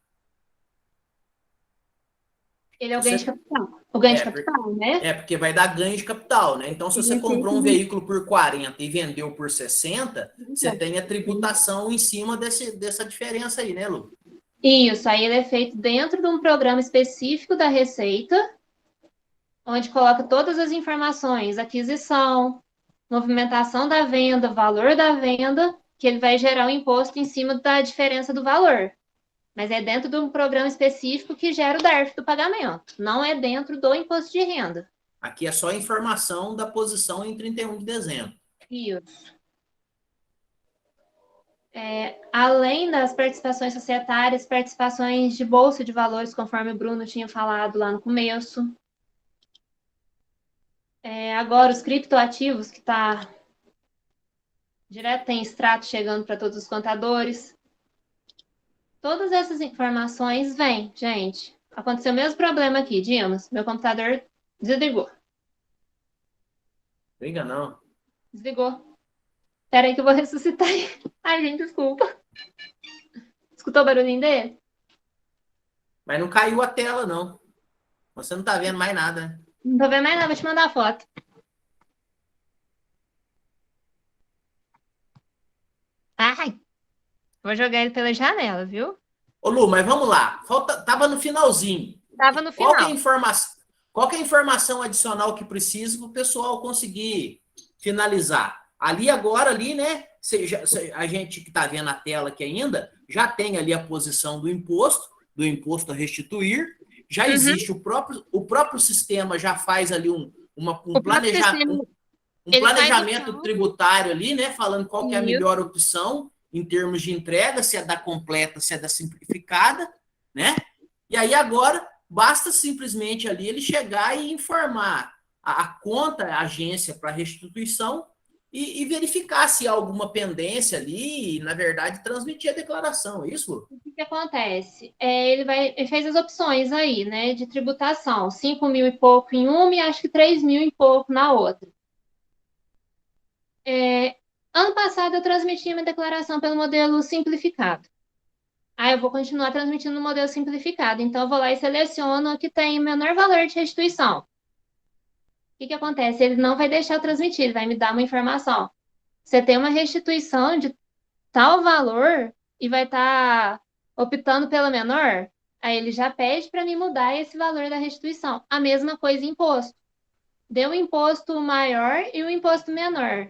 ele é o ganho de Você, capital. O ganho de é, capital, né? porque vai dar ganho de capital, né? Então, se você comprou um veículo por 40 e vendeu por 60, você tem a tributação em cima dessa diferença aí, né, Lu? Isso, aí ele é feito dentro de um programa específico da Receita, onde coloca todas as informações, aquisição, movimentação da venda, valor da venda, que ele vai gerar um imposto em cima da diferença do valor. Mas é dentro de um programa específico que gera o DARF do pagamento, não é dentro do imposto de renda. Aqui é só a informação da posição em 31 de dezembro. Isso. Além das participações societárias, participações de bolsa de valores, conforme o Bruno tinha falado lá no começo. Agora, os criptoativos, que está direto, tem extrato chegando para todos os contadores. Todas essas informações vêm, gente. Aconteceu o mesmo problema aqui, Dimas. Meu computador desligou. Liga não. Desligou. Espera aí que eu vou ressuscitar. Ai, gente, desculpa. Escutou o barulhinho dele? Mas não caiu a tela, não. Você não tá vendo mais nada, né? Não tô vendo mais nada, vou te mandar a foto. Ai, vou jogar ele pela janela, viu? Ô, Lu, mas vamos lá. Tava no finalzinho. Tava no Qual que é final. qual que é a informação adicional que precisa para o pessoal conseguir finalizar? Ali agora, ali, né? A gente que está vendo a tela aqui ainda, já tem ali a posição do imposto a restituir. Já existe o próprio sistema já faz ali um planejamento tributário ali, né? Falando qual que é a melhor opção em termos de entrega, se é da completa, se é da simplificada, né? E aí agora basta simplesmente ali ele chegar e informar a conta, a agência para restituição e verificar se há alguma pendência ali e, na verdade, transmitir a declaração. É isso, Lu? O que acontece? Ele fez as opções aí, né, de tributação. 5 mil e pouco em uma e acho que 3 mil e pouco na outra. Ano passado eu transmiti minha declaração pelo modelo simplificado. Aí eu vou continuar transmitindo no modelo simplificado. Então, eu vou lá e seleciono a que tem o menor valor de restituição. O que acontece? Ele não vai deixar eu transmitir, ele vai me dar uma informação. Você tem uma restituição de tal valor e vai estar optando pela menor, aí ele já pede para me mudar esse valor da restituição. A mesma coisa imposto. Deu um imposto maior e um imposto menor.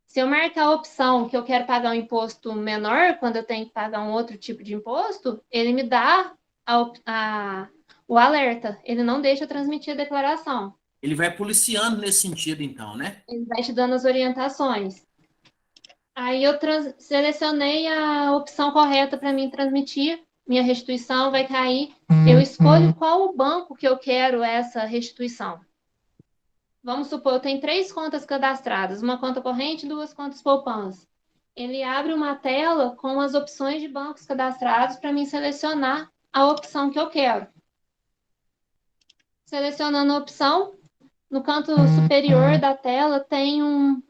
Se eu marcar a opção que eu quero pagar um imposto menor, quando eu tenho que pagar um outro tipo de imposto, ele me dá o alerta. Ele não deixa eu transmitir a declaração. Ele vai policiando nesse sentido, então, né? Ele vai te dando as orientações. Aí eu selecionei a opção correta para mim transmitir. Minha restituição vai cair. Eu escolho qual o banco que eu quero essa restituição. Vamos supor, eu tenho 3 contas cadastradas, uma conta corrente e 2 contas poupança. Ele abre uma tela com as opções de bancos cadastrados para mim selecionar a opção que eu quero. Selecionando a opção, no canto superior da tela tem um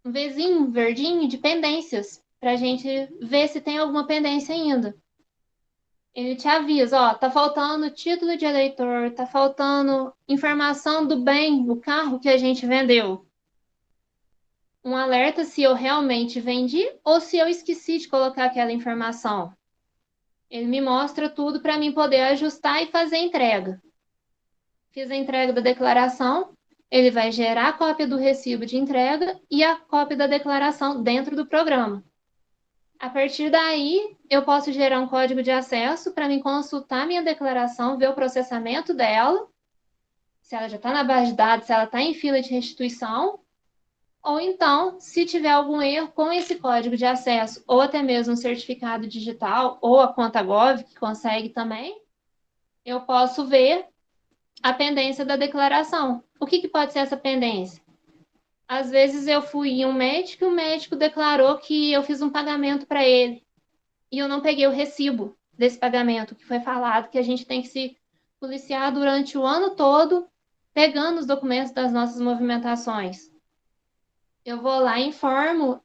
Vzinho verdinho de pendências, para a gente ver se tem alguma pendência ainda. Ele te avisa, ó, tá faltando título de eleitor, tá faltando informação do bem, do carro que a gente vendeu. Um alerta se eu realmente vendi ou se eu esqueci de colocar aquela informação. Ele me mostra tudo para mim poder ajustar e fazer a entrega. Fiz a entrega da declaração, ele vai gerar a cópia do recibo de entrega e a cópia da declaração dentro do programa. A partir daí, eu posso gerar um código de acesso para me consultar minha declaração, ver o processamento dela, se ela já está na base de dados, se ela está em fila de restituição, ou então, se tiver algum erro com esse código de acesso, ou até mesmo um certificado digital, ou a conta Gov, que consegue também, eu posso ver a pendência da declaração. O que pode ser essa pendência? Às vezes eu fui em um médico e o médico declarou que eu fiz um pagamento para ele e eu não peguei o recibo. desse pagamento que foi falado, que a gente tem que se policiar durante o ano todo, pegando os documentos das nossas movimentações. Eu vou lá e informo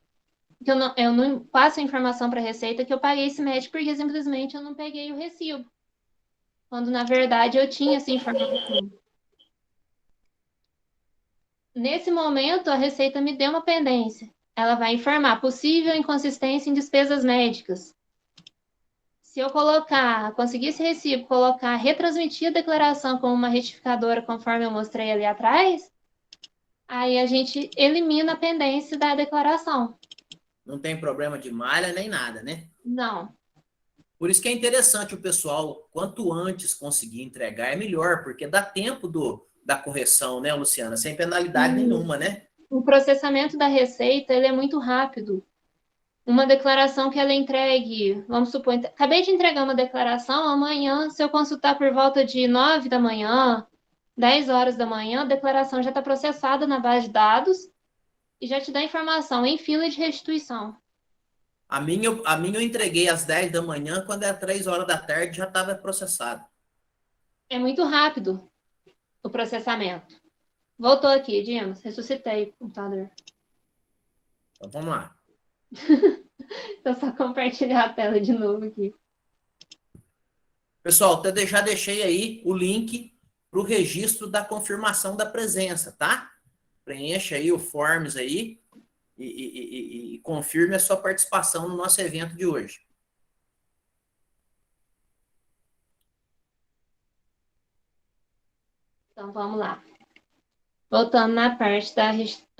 que eu não passo a informação para a Receita que eu paguei esse médico porque simplesmente eu não peguei o recibo. Quando, na verdade, eu tinha essa informação. Nesse momento, a Receita me deu uma pendência. Ela vai informar possível inconsistência em despesas médicas. Se eu conseguir esse recibo, colocar, retransmitir a declaração com uma retificadora, conforme eu mostrei ali atrás, aí a gente elimina a pendência da declaração. Não tem problema de malha nem nada, né? Não. Por isso que é interessante o pessoal, quanto antes conseguir entregar, é melhor, porque dá tempo da correção, né, Luciana? Sem penalidade nenhuma, né? O processamento da Receita, ele é muito rápido. Uma declaração que ela entregue, vamos supor, acabei de entregar uma declaração, amanhã, se eu consultar por volta de 9 da manhã, 10 horas da manhã, a declaração já está processada na base de dados e já te dá informação em fila de restituição. A minha eu entreguei às 10 da manhã, quando era 3 horas da tarde já estava processado. É muito rápido o processamento. Voltou aqui, Dimas, ressuscitei o computador. Então vamos lá. Vou só compartilhar a tela de novo aqui. Pessoal, já deixei aí o link para o registro da confirmação da presença, tá? Preencha aí o forms aí e confirme a sua participação no nosso evento de hoje. Então, vamos lá. Voltando na parte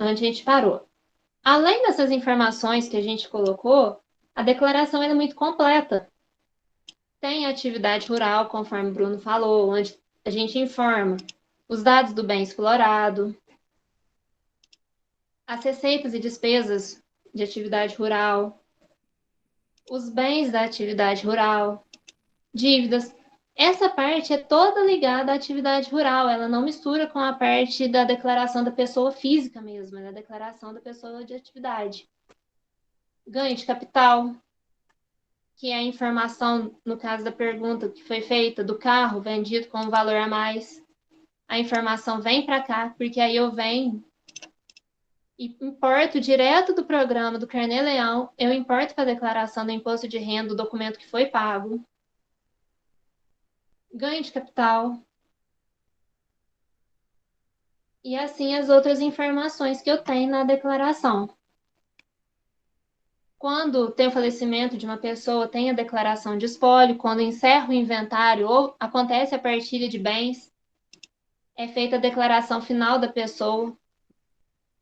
onde a gente parou. Além dessas informações que a gente colocou, a declaração é muito completa. Tem a atividade rural, conforme o Bruno falou, onde a gente informa os dados do bem explorado, as receitas e despesas de atividade rural, os bens da atividade rural, dívidas. Essa parte é toda ligada à atividade rural, ela não mistura com a parte da declaração da pessoa física mesmo, é a declaração da pessoa de atividade. Ganho de capital, que é a informação, no caso da pergunta que foi feita, do carro vendido com um valor a mais. A informação vem para cá, porque aí eu venho e importo direto do programa do Carnê-Leão, eu importo para a declaração do imposto de renda o documento que foi pago. Ganho de capital. E assim as outras informações que eu tenho na declaração. Quando tem o falecimento de uma pessoa, tem a declaração de espólio. Quando encerra o inventário ou acontece a partilha de bens, é feita a declaração final da pessoa,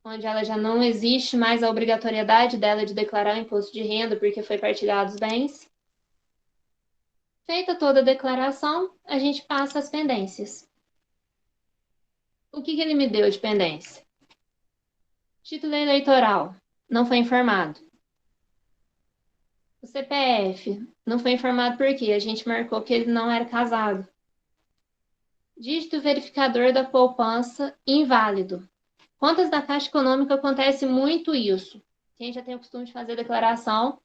onde ela já não existe mais a obrigatoriedade dela de declarar o imposto de renda porque foi partilhado os bens. Feita toda a declaração, a gente passa as pendências. O que ele me deu de pendência? Título eleitoral, não foi informado. O CPF, não foi informado porque a gente marcou que ele não era casado. Dígito verificador da poupança, inválido. Contas da Caixa Econômica acontece muito isso. Quem já tem o costume de fazer declaração,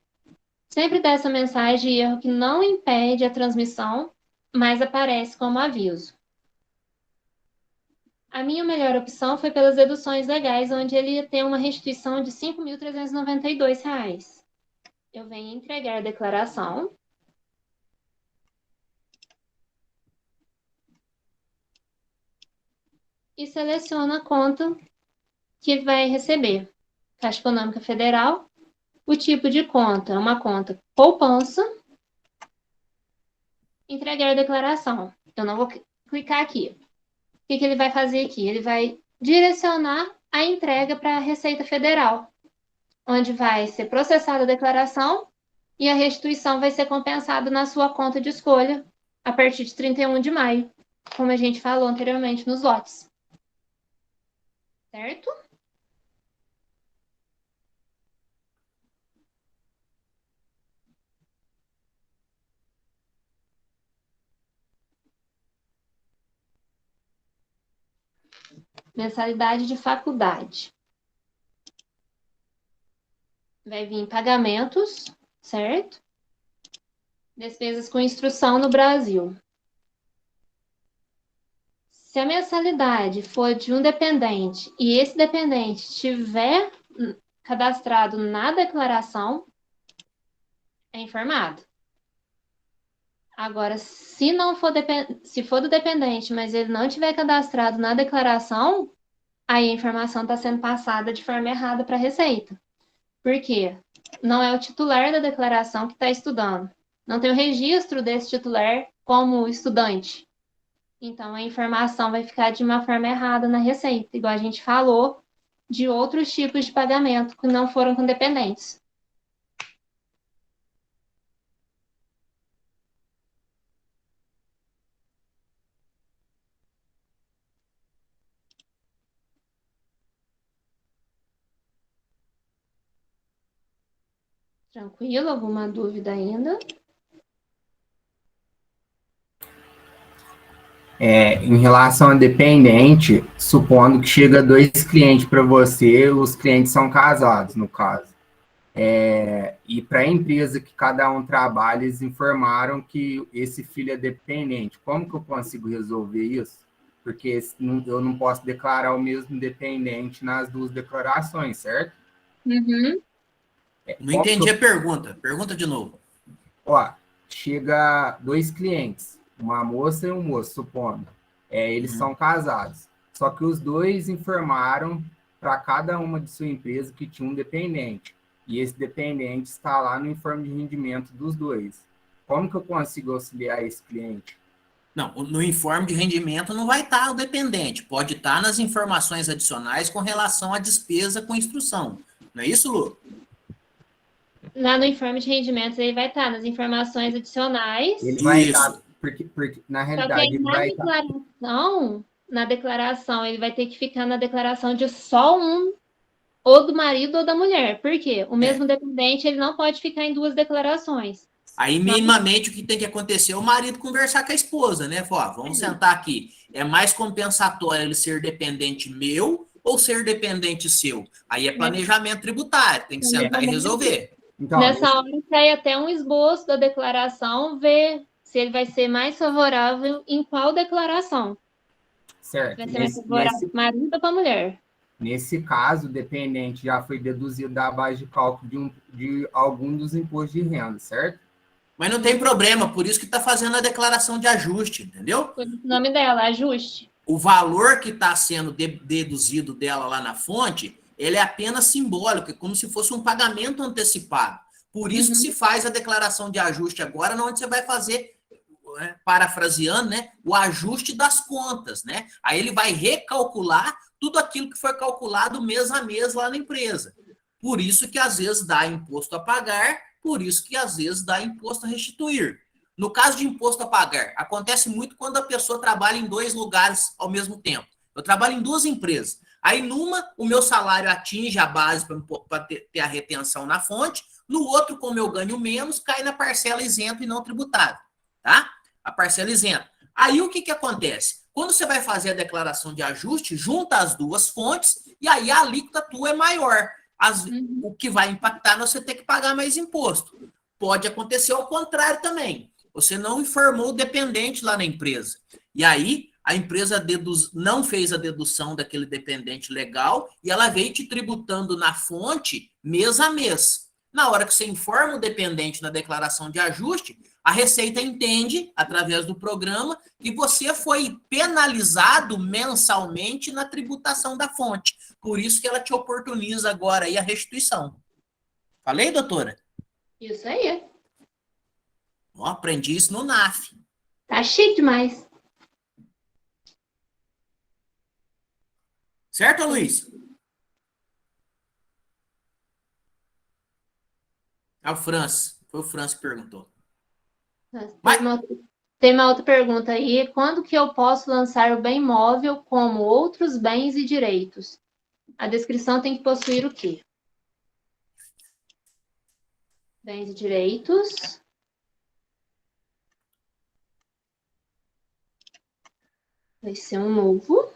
sempre dá essa mensagem de erro que não impede a transmissão, mas aparece como aviso. A minha melhor opção foi pelas deduções legais, onde ele ia ter uma restituição de R$ 5.392. Eu venho entregar a declaração. E seleciono a conta que vai receber. Caixa Econômica Federal. O tipo de conta é uma conta poupança. Entregar a declaração. Eu não vou clicar aqui. O que ele vai fazer aqui? Ele vai direcionar a entrega para a Receita Federal, onde vai ser processada a declaração e a restituição vai ser compensada na sua conta de escolha a partir de 31 de maio, como a gente falou anteriormente nos lotes. Certo? Mensalidade de faculdade. Vai vir pagamentos, certo? Despesas com instrução no Brasil. Se a mensalidade for de um dependente e esse dependente estiver cadastrado na declaração, é informado. Agora, se não for se for do dependente, mas ele não tiver cadastrado na declaração, aí a informação está sendo passada de forma errada para a Receita. Por quê? Não é o titular da declaração que está estudando. Não tem o registro desse titular como estudante. Então, a informação vai ficar de uma forma errada na Receita, igual a gente falou de outros tipos de pagamento que não foram com dependentes. Tranquilo? Alguma dúvida ainda? Em relação a dependente, supondo que chega dois clientes para você, os clientes são casados, no caso. E para a empresa que cada um trabalha, eles informaram que esse filho é dependente. Como que eu consigo resolver isso? Porque eu não posso declarar o mesmo dependente nas duas declarações, certo? Uhum. Não entendi a pergunta. Pergunta de novo. Ó, chega dois clientes, uma moça e um moço, supondo. Eles são casados. Só que os dois informaram para cada uma de sua empresa que tinha um dependente. E esse dependente está lá no informe de rendimento dos dois. Como que eu consigo auxiliar esse cliente? Não, no informe de rendimento não vai estar o dependente. Pode estar nas informações adicionais com relação à despesa com instrução. Não é isso, Lu? Lá no informe de rendimentos, ele vai estar nas informações adicionais. Ele vai estar, Isso. porque na Só que realidade aí ele vai estar. na declaração, ele vai ter que ficar na declaração de só um, ou do marido ou da mulher. Por quê? O mesmo dependente, ele não pode ficar em duas declarações. Aí, minimamente, o que tem que acontecer é o marido conversar com a esposa, né? Falar, vamos sentar aqui. É mais compensatório ele ser dependente meu ou ser dependente seu? Aí é planejamento tributário, tem que sentar e resolver. Então, Nessa hora, sai até um esboço da declaração, ver se ele vai ser mais favorável em qual declaração. certo. Vai ser mais favorável para o marido ou para a mulher. Nesse caso, o dependente já foi deduzido da base de cálculo de algum dos impostos de renda, certo? Mas não tem problema, por isso que está fazendo a declaração de ajuste, entendeu? O nome dela, ajuste. O valor que está sendo deduzido dela lá na fonte, ele é apenas simbólico, é como se fosse um pagamento antecipado. Por isso que se faz a declaração de ajuste agora, onde você vai fazer, parafraseando, né, o ajuste das contas, né? Aí ele vai recalcular tudo aquilo que foi calculado mês a mês lá na empresa. Por isso que às vezes dá imposto a pagar, por isso que às vezes dá imposto a restituir. No caso de imposto a pagar, acontece muito quando a pessoa trabalha em dois lugares ao mesmo tempo. Eu trabalho em duas empresas. Aí numa, o meu salário atinge a base para ter a retenção na fonte. No outro, como eu ganho menos, cai na parcela isenta e não tributável. Tá? A parcela isenta. Aí o que acontece? Quando você vai fazer a declaração de ajuste, junta as duas fontes e aí a alíquota tua é maior. O que vai impactar é você ter que pagar mais imposto. Pode acontecer ao contrário também. Você não informou o dependente lá na empresa. E aí, a empresa não fez a dedução daquele dependente legal e ela veio te tributando na fonte mês a mês. Na hora que você informa o dependente na declaração de ajuste, a Receita entende, através do programa, que você foi penalizado mensalmente na tributação da fonte. Por isso que ela te oportuniza agora aí a restituição. Falei, doutora? Isso aí. Eu aprendi isso no NAF. Tá chique demais. Certo, Luiz? É o Franz. Foi o Franz que perguntou. Tem uma outra pergunta aí. Quando que eu posso lançar o bem móvel como outros bens e direitos? A descrição tem que possuir o quê? Bens e direitos. Vai ser um novo.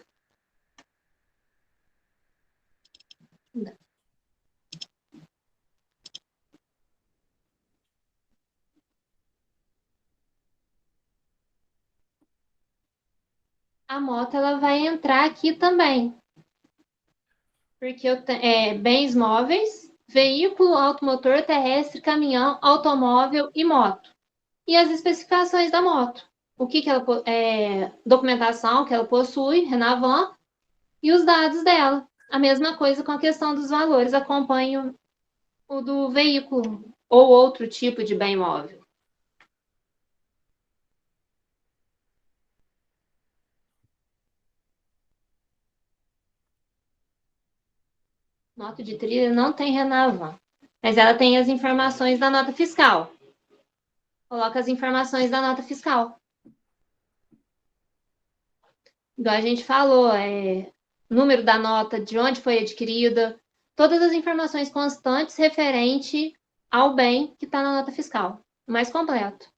a moto ela vai entrar aqui também. Porque bens móveis, veículo, automotor, terrestre, caminhão, automóvel e moto. E as especificações da moto. O que ela documentação que ela possui, Renavan, e os dados dela. A mesma coisa com a questão dos valores, acompanha o do veículo ou outro tipo de bem móvel. Nota de trilha não tem Renavan, mas ela tem as informações da nota fiscal. Coloca as informações da nota fiscal. Igual a gente falou, número da nota, de onde foi adquirida, todas as informações constantes referente ao bem que está na nota fiscal. O mais completo.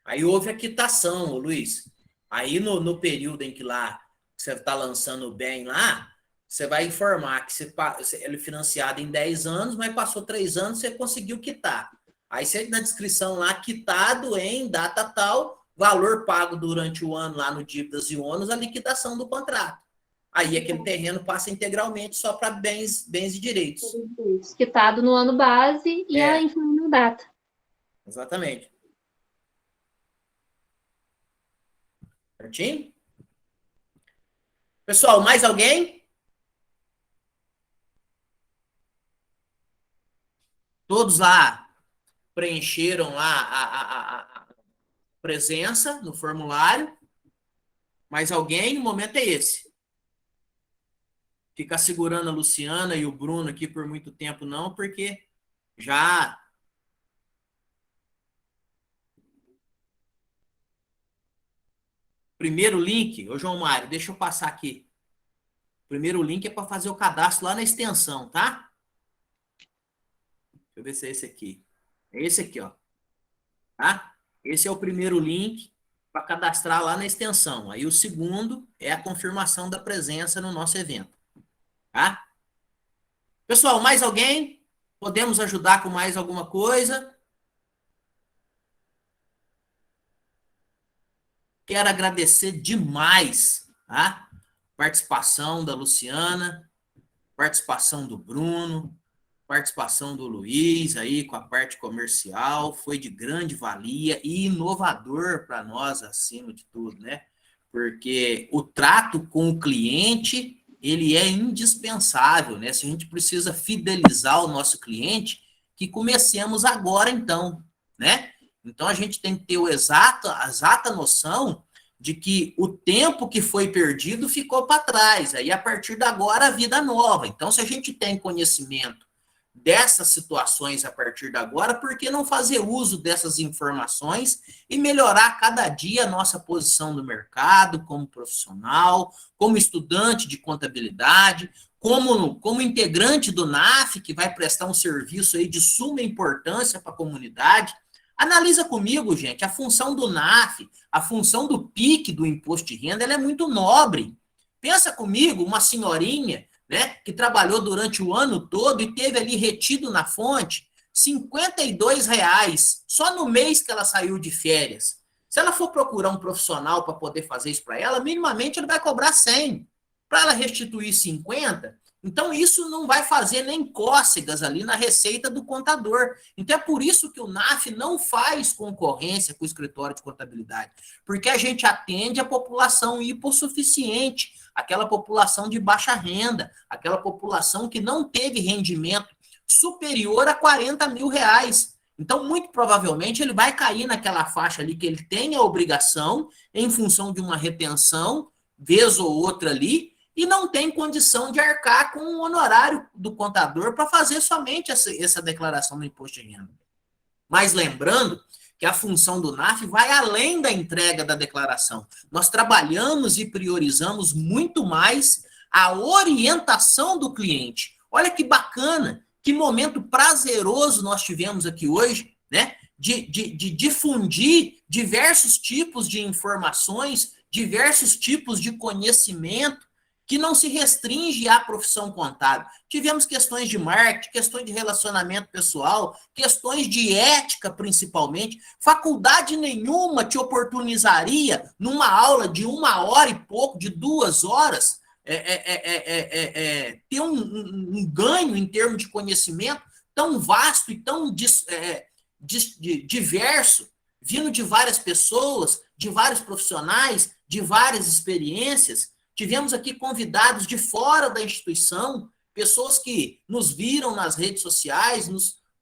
Aí houve a quitação, Luiz. Aí no período em que lá você está lançando o bem lá, você vai informar que ele é financiado em 10 anos, mas passou 3 anos, você conseguiu quitar. Aí você na descrição lá, quitado em data tal, valor pago durante o ano lá no dívidas e ônus, a liquidação do contrato. Aí aquele terreno passa integralmente só para bens e direitos. Quitado no ano base e a informação data. Exatamente. Certinho? Pessoal, mais alguém? Todos lá preencheram lá a presença no formulário. Mais alguém? O momento é esse. Ficar segurando a Luciana e o Bruno aqui por muito tempo não, porque já... Primeiro link, ô João Mário, deixa eu passar aqui. Primeiro link é para fazer o cadastro lá na extensão, tá? Deixa eu ver se é esse aqui. É esse aqui, ó. Tá? Esse é o primeiro link para cadastrar lá na extensão. Aí o segundo é a confirmação da presença no nosso evento. Tá? Pessoal, mais alguém? Podemos ajudar com mais alguma coisa? Quero agradecer demais, tá? Participação da Luciana, participação do Bruno, participação do Luiz aí com a parte comercial, foi de grande valia e inovador para nós, acima de tudo, né? Porque o trato com o cliente, ele é indispensável, né? Se a gente precisa fidelizar o nosso cliente, que comecemos agora então, né? Então a gente tem que ter a exata noção de que o tempo que foi perdido ficou para trás, aí a partir de agora a vida nova. Então se a gente tem conhecimento dessas situações a partir de agora, por que não fazer uso dessas informações e melhorar cada dia a nossa posição no mercado, como profissional, como estudante de contabilidade, como integrante do NAF, que vai prestar um serviço aí de suma importância para a comunidade. Analisa comigo, gente, a função do NAF, a função do PIC, do imposto de renda, ela é muito nobre. Pensa comigo, uma senhorinha, né, que trabalhou durante o ano todo e teve ali retido na fonte R$52 só no mês que ela saiu de férias. Se ela for procurar um profissional para poder fazer isso para ela, minimamente ele vai cobrar 100. Para ela restituir 50, então isso não vai fazer nem cócegas ali na receita do contador. Então é por isso que o NAF não faz concorrência com o escritório de contabilidade, porque a gente atende a população hipossuficiente, aquela população de baixa renda, aquela população que não teve rendimento superior a R$40 mil. Então, muito provavelmente, ele vai cair naquela faixa ali que ele tem a obrigação, em função de uma retenção, vez ou outra ali, e não tem condição de arcar com o honorário do contador para fazer somente essa declaração do imposto de renda. Mas lembrando que a função do NAF vai além da entrega da declaração. Nós trabalhamos e priorizamos muito mais a orientação do cliente. Olha que bacana, que momento prazeroso nós tivemos aqui hoje, né? De difundir diversos tipos de informações, diversos tipos de conhecimento, que não se restringe à profissão contábil. Tivemos questões de marketing, questões de relacionamento pessoal, questões de ética, principalmente. Faculdade nenhuma te oportunizaria, numa aula de 1 hora e pouco, de 2 horas, ter um ganho em termos de conhecimento tão vasto e tão diverso, vindo de várias pessoas, de vários profissionais, de várias experiências. Tivemos aqui convidados de fora da instituição, pessoas que nos viram nas redes sociais,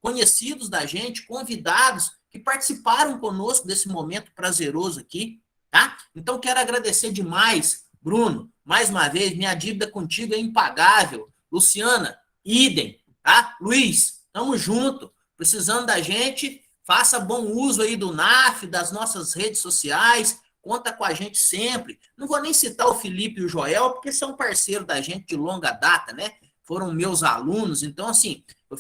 conhecidos da gente, convidados que participaram conosco desse momento prazeroso aqui, tá? Então, quero agradecer demais, Bruno, mais uma vez, minha dívida contigo é impagável. Luciana, idem, tá? Luiz, tamo junto, precisando da gente, faça bom uso aí do NAF, das nossas redes sociais, conta com a gente sempre. Não vou nem citar o Felipe e o Joel, porque são parceiros da gente de longa data, né? Foram meus alunos, então, assim, eu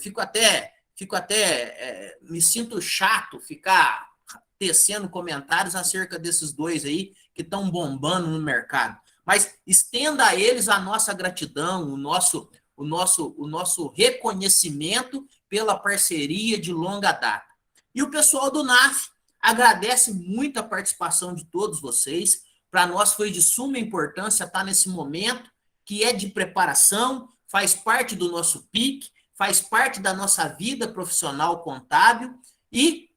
me sinto chato ficar tecendo comentários acerca desses dois aí que estão bombando no mercado. Mas estenda a eles a nossa gratidão, o nosso reconhecimento pela parceria de longa data. E o pessoal do NAF agradece muito a participação de todos vocês. Para nós foi de suma importância estar nesse momento, que é de preparação, faz parte do nosso PIC, faz parte da nossa vida profissional contábil, e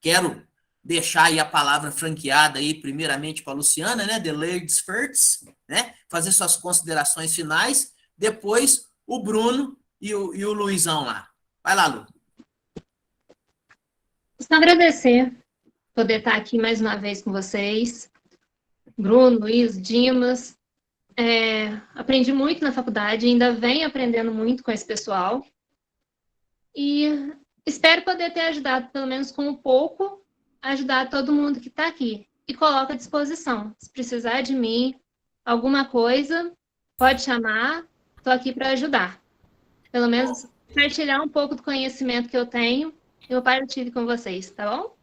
quero deixar aí a palavra franqueada aí, primeiramente para a Luciana, né, the ladies first, né, fazer suas considerações finais, depois o Bruno e o Luizão lá. Vai lá, Lu. Só agradecer poder estar aqui mais uma vez com vocês. Bruno, Luiz, Dimas. Aprendi muito na faculdade, ainda venho aprendendo muito com esse pessoal. E espero poder ter ajudado, pelo menos com um pouco, ajudar todo mundo que está aqui. E coloco à disposição. Se precisar de mim, alguma coisa, pode chamar. Estou aqui para ajudar. Pelo menos compartilhar um pouco do conhecimento que eu tenho. Eu partilho com vocês, tá bom?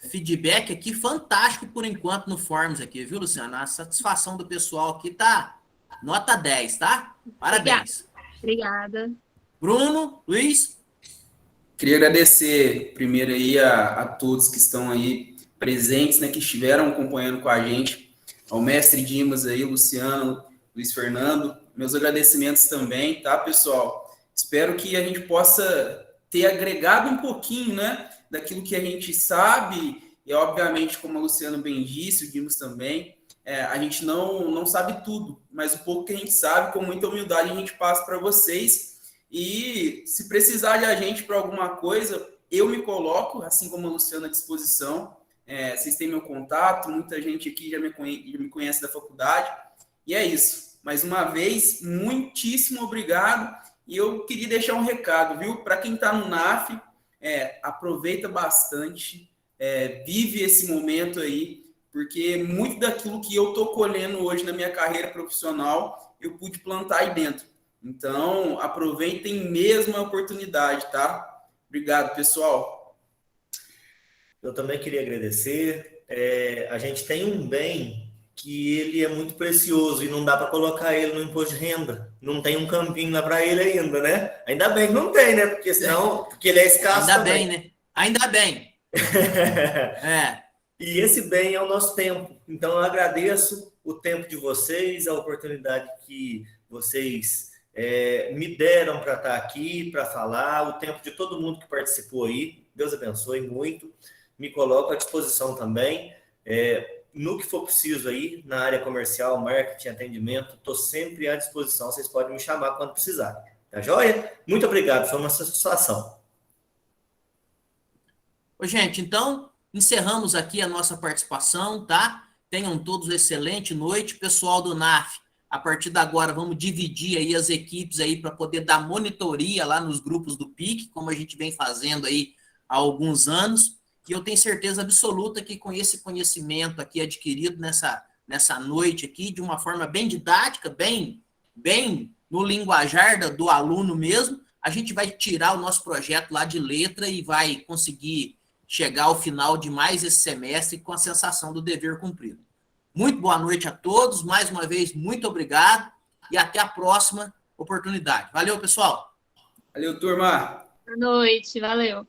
Feedback aqui fantástico por enquanto no Forms aqui, viu, Luciana? A satisfação do pessoal aqui tá nota 10, tá? Parabéns. Obrigada. Bruno, Luiz? Queria agradecer primeiro aí a todos que estão aí presentes, né, que estiveram acompanhando com a gente, ao mestre Dimas aí, Luciano, Luiz Fernando, meus agradecimentos também, tá, pessoal? Espero que a gente possa ter agregado um pouquinho, né, daquilo que a gente sabe, e obviamente, como a Luciana bem disse, o Dimas também, a gente não sabe tudo, mas o pouco que a gente sabe, com muita humildade, a gente passa para vocês. E se precisar de a gente para alguma coisa, eu me coloco, assim como a Luciana, à disposição. Vocês têm meu contato, muita gente aqui já me conhece da faculdade. E é isso. Mais uma vez, muitíssimo obrigado. E eu queria deixar um recado, viu? Para quem está no NAF, aproveita bastante, vive esse momento aí, porque muito daquilo que eu estou colhendo hoje na minha carreira profissional, eu pude plantar aí dentro. Então, aproveitem mesmo a oportunidade, tá? Obrigado, pessoal. Eu também queria agradecer. A gente tem um bem que ele é muito precioso e não dá para colocar ele no imposto de renda. Não tem um campinho lá para ele ainda, né? Ainda bem que não tem, né? Porque senão, porque ele é escasso Ainda também. bem, né? Ainda bem. E esse bem é o nosso tempo. Então, eu agradeço o tempo de vocês, a oportunidade que vocês me deram para estar aqui, para falar, o tempo de todo mundo que participou aí. Deus abençoe muito. Me coloco à disposição também. No que for preciso aí, na área comercial, marketing, atendimento, estou sempre à disposição. Vocês podem me chamar quando precisar. Tá joia? Muito obrigado, foi uma satisfação. Ô, gente, então, encerramos aqui a nossa participação, tá? Tenham todos excelente noite. Pessoal do NAF, a partir de agora, vamos dividir aí as equipes aí para poder dar monitoria lá nos grupos do PIC, como a gente vem fazendo aí há alguns anos. E eu tenho certeza absoluta que com esse conhecimento aqui adquirido nessa noite aqui, de uma forma bem didática, bem no linguajar do aluno mesmo, a gente vai tirar o nosso projeto lá de letra e vai conseguir chegar ao final de mais esse semestre com a sensação do dever cumprido. Muito boa noite a todos, mais uma vez, muito obrigado. e até a próxima oportunidade. Valeu, pessoal! Valeu, turma! Boa noite, valeu.